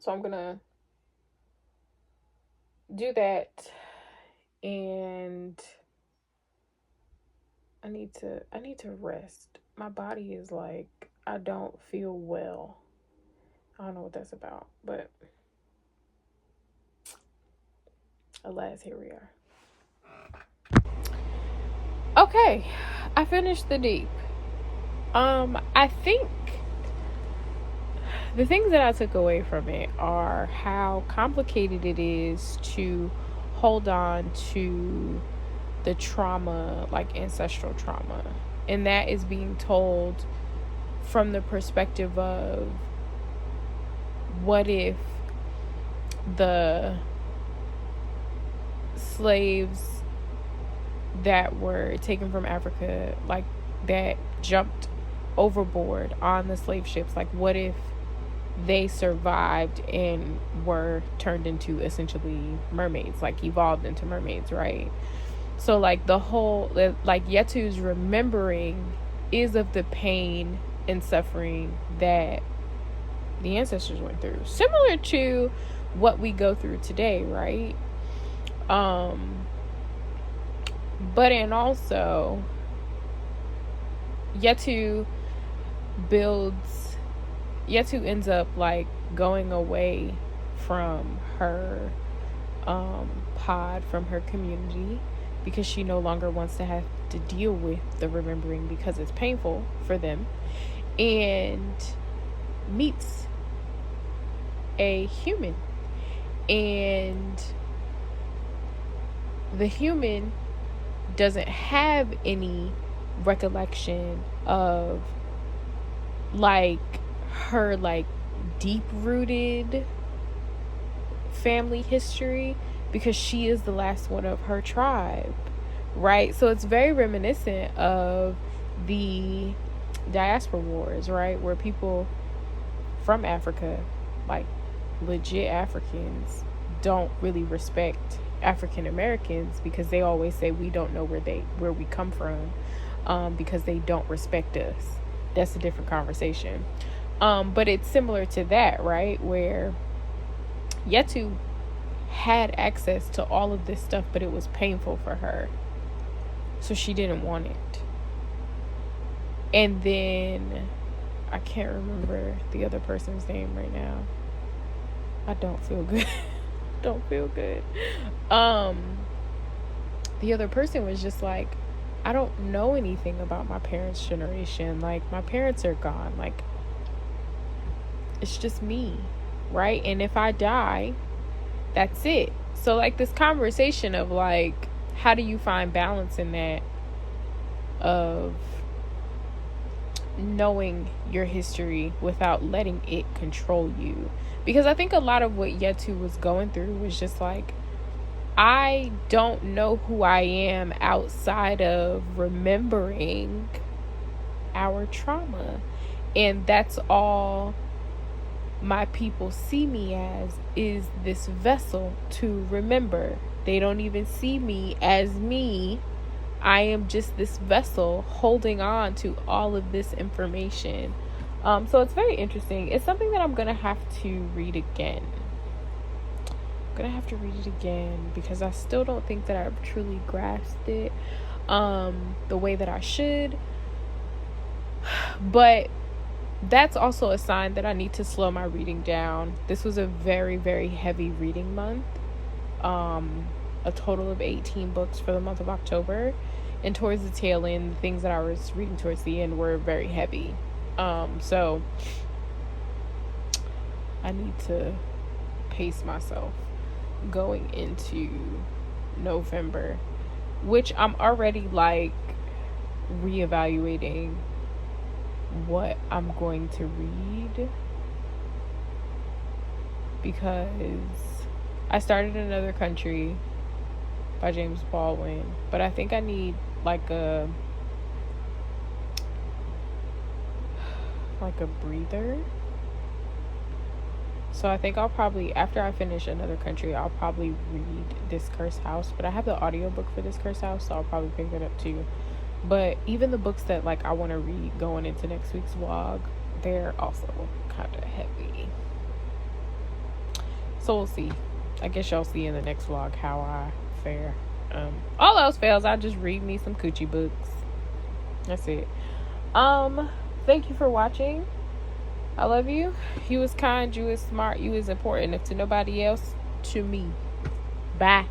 I'm gonna do that, and I need to rest. My body is like, I don't feel well. I don't know what that's about, but alas, here we are. Okay, I finished The Deep. I think the things that I took away from it are how complicated it is to hold on to the trauma, like ancestral trauma. And that is being told from the perspective of, what if the slaves that were taken from Africa, like that jumped overboard on the slave ships, like what if they survived and were turned into essentially mermaids, like evolved into mermaids, right? So like the whole, like Yetu's remembering is of the pain and suffering that the ancestors went through, similar to what we go through today, right? But and also Yetu ends up like going away from her pod, from her community, because she no longer wants to have to deal with the remembering because it's painful for them, and meets a human, and the human doesn't have any recollection of like her like deep rooted family history, because she is the last one of her tribe, right? So it's very reminiscent of the diaspora wars, right, where people from Africa, like legit Africans, don't really respect African Americans because they always say we don't know where we come from, because they don't respect us. That's a different conversation. But it's similar to that, right, where Yetu had access to all of this stuff, but it was painful for her, so she didn't want it. And then I can't remember the other person's name right now. I don't feel good. Don't feel good. The other person was just like, I don't know anything about my parents' generation. Like, my parents are gone. Like, it's just me, right? And if I die, that's it. So like this conversation of like, how do you find balance in that, of knowing your history without letting it control you? Because I think a lot of what Yetu was going through was just like, I don't know who I am outside of remembering our trauma, and that's all my people see me as, is this vessel to remember. They don't even see me as me. I am just this vessel holding on to all of this information. So it's very interesting. It's something that I'm gonna have to read again. Because I still don't think that I've truly grasped it the way that I should. But that's also a sign that I need to slow my reading down. This was a very, very heavy reading month. A total of 18 books for the month of October. And towards the tail end, the things that I was reading towards the end were very heavy. So I need to pace myself going into November, which I'm already like reevaluating what I'm going to read, because I started Another Country by James Baldwin, but I think I need like a breather. So I think I'll probably, after I finish Another Country, I'll probably read This Cursed House. But I have the audiobook for This Cursed House, so I'll probably pick it up too. But even the books that like I want to read going into next week's vlog, they're also kind of heavy. So we'll see. I guess y'all see in the next vlog how I fare. All else fails, I just read me some coochie books. That's it. Thank you for watching. I love you. You is kind, you is smart, you is important. If to nobody else, to me. Bye.